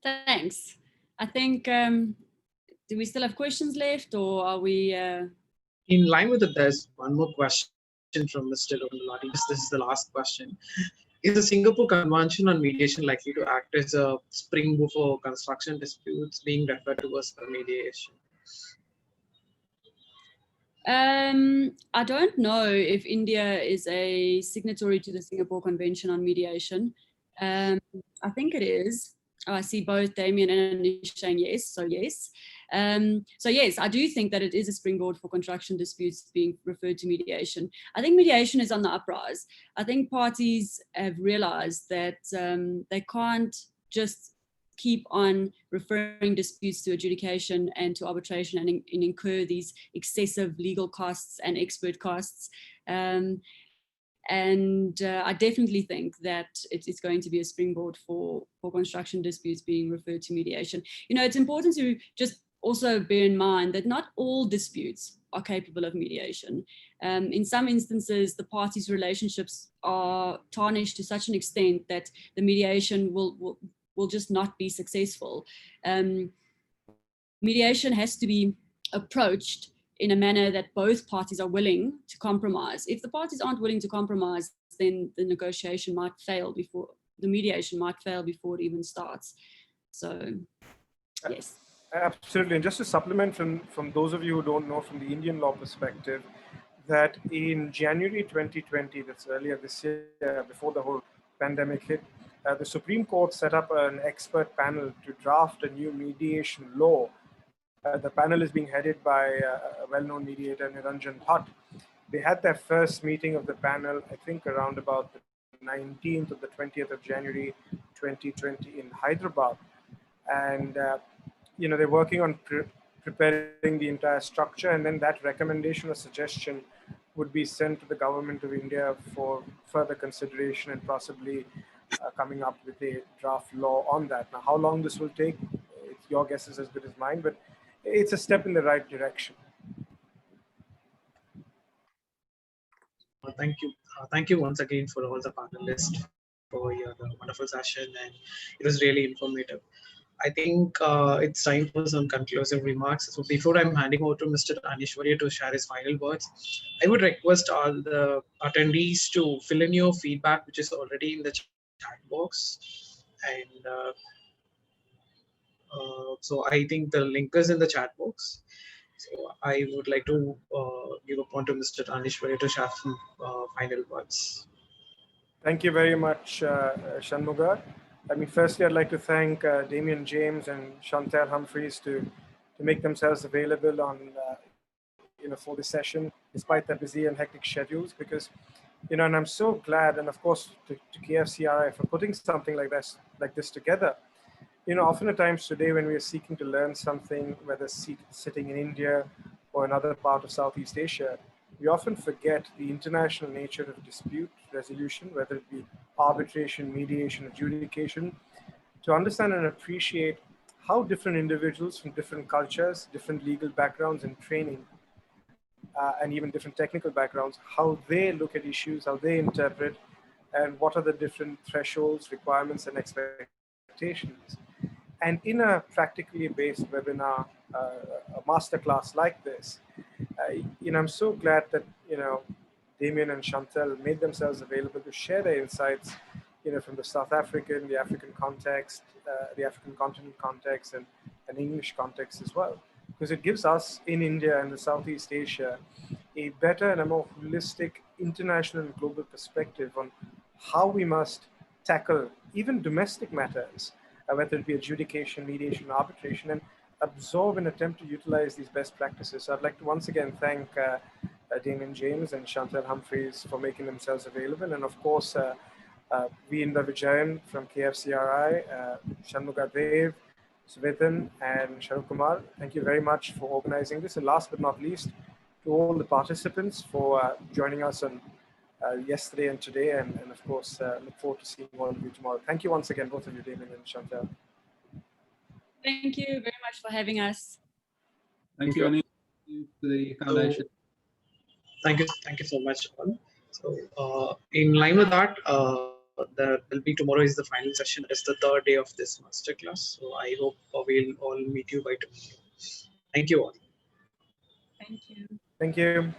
[SPEAKER 3] Thanks. I think, do we still have questions left, or are we?
[SPEAKER 2] In line with it, there's one more question from Mr. Lokanulati. This is the last question. Is the Singapore Convention on Mediation likely to act as a springboard for construction disputes being referred to as mediation?
[SPEAKER 3] I don't know if India is a signatory to the Singapore Convention on Mediation. I think it is. Oh, I see both Damien and Anish saying yes, so yes. So yes, I do think that it is a springboard for construction disputes being referred to mediation. I think mediation is on the uprise. I think parties have realized that they can't just keep on referring disputes to adjudication and to arbitration and incur these excessive legal costs and expert costs. And I definitely think that it's going to be a springboard for construction disputes being referred to mediation. It's important to just also bear in mind that not all disputes are capable of mediation. In some instances, the parties' relationships are tarnished to such an extent that the mediation will just not be successful. Mediation has to be approached in a manner that both parties are willing to compromise. If the parties aren't willing to compromise, then the negotiation might fail the mediation might fail before it even starts. So Yes.
[SPEAKER 5] Absolutely. And just to supplement from those of you who don't know from the Indian law perspective, that in January 2020, that's earlier this year, before the whole pandemic hit, the Supreme Court set up an expert panel to draft a new mediation law. The panel is being headed by a well-known mediator, Niranjan Bhatt. They had their first meeting of the panel, I think around about the 19th or the 20th of January 2020 in Hyderabad. And they're working on preparing the entire structure, and then that recommendation or suggestion would be sent to the government of India for further consideration and possibly coming up with a draft law on that. Now, how long this will take, your guess is as good as mine, but it's a step in the right direction.
[SPEAKER 2] Thank you once again for all the panelists for your wonderful session, and it was really informative. I think it's time for some conclusive remarks. So before I'm handing over to Mr. Anishwarya to share his final words, I would request all the attendees to fill in your feedback, which is already in the chat box. And so I think the link is in the chat box. So I would like to give a point to Mr. Anishwarya to share some final words.
[SPEAKER 5] Thank you very much, Shanmuga. I mean, firstly, I'd like to thank Damian James and Chantal Humphreys to make themselves available on, for this session, despite their busy and hectic schedules, because, and I'm so glad, and of course, to KFCRI for putting something like this together. Often at times today when we are seeking to learn something, whether sitting in India or another part of Southeast Asia, we often forget the international nature of dispute resolution, whether it be arbitration, mediation, adjudication, to understand and appreciate how different individuals from different cultures, different legal backgrounds and training, and even different technical backgrounds, how they look at issues, how they interpret, and what are the different thresholds, requirements, and expectations. And in a practically based webinar, a masterclass like this, I'm so glad that, Damien and Chantal made themselves available to share their insights, from the South African, the African context, the African continent context, and an English context as well. Because it gives us in India and the Southeast Asia a better and a more holistic international and global perspective on how we must tackle even domestic matters, whether it be adjudication, mediation, arbitration, and absorb and attempt to utilize these best practices. So I'd like to once again thank Damien James and Chantal Humphreys for making themselves available. And of course, V.Inbavijayan from KFCRI, Shanmuga Dev, Svetan, and Sharu Kumar. Thank you very much for organizing this. And last but not least, to all the participants for joining us on yesterday and today, and of course, look forward to seeing all of you tomorrow. Thank you once again, both of you, Damien and Chantal.
[SPEAKER 3] Thank you very much for having us.
[SPEAKER 4] Thank you, Ani, to the foundation.
[SPEAKER 2] Thank you so much, all. So in line with that, there will be tomorrow is the final session. It's the third day of this masterclass. So I hope we'll all meet you by tomorrow. Thank you all.
[SPEAKER 3] Thank you.
[SPEAKER 5] Thank you.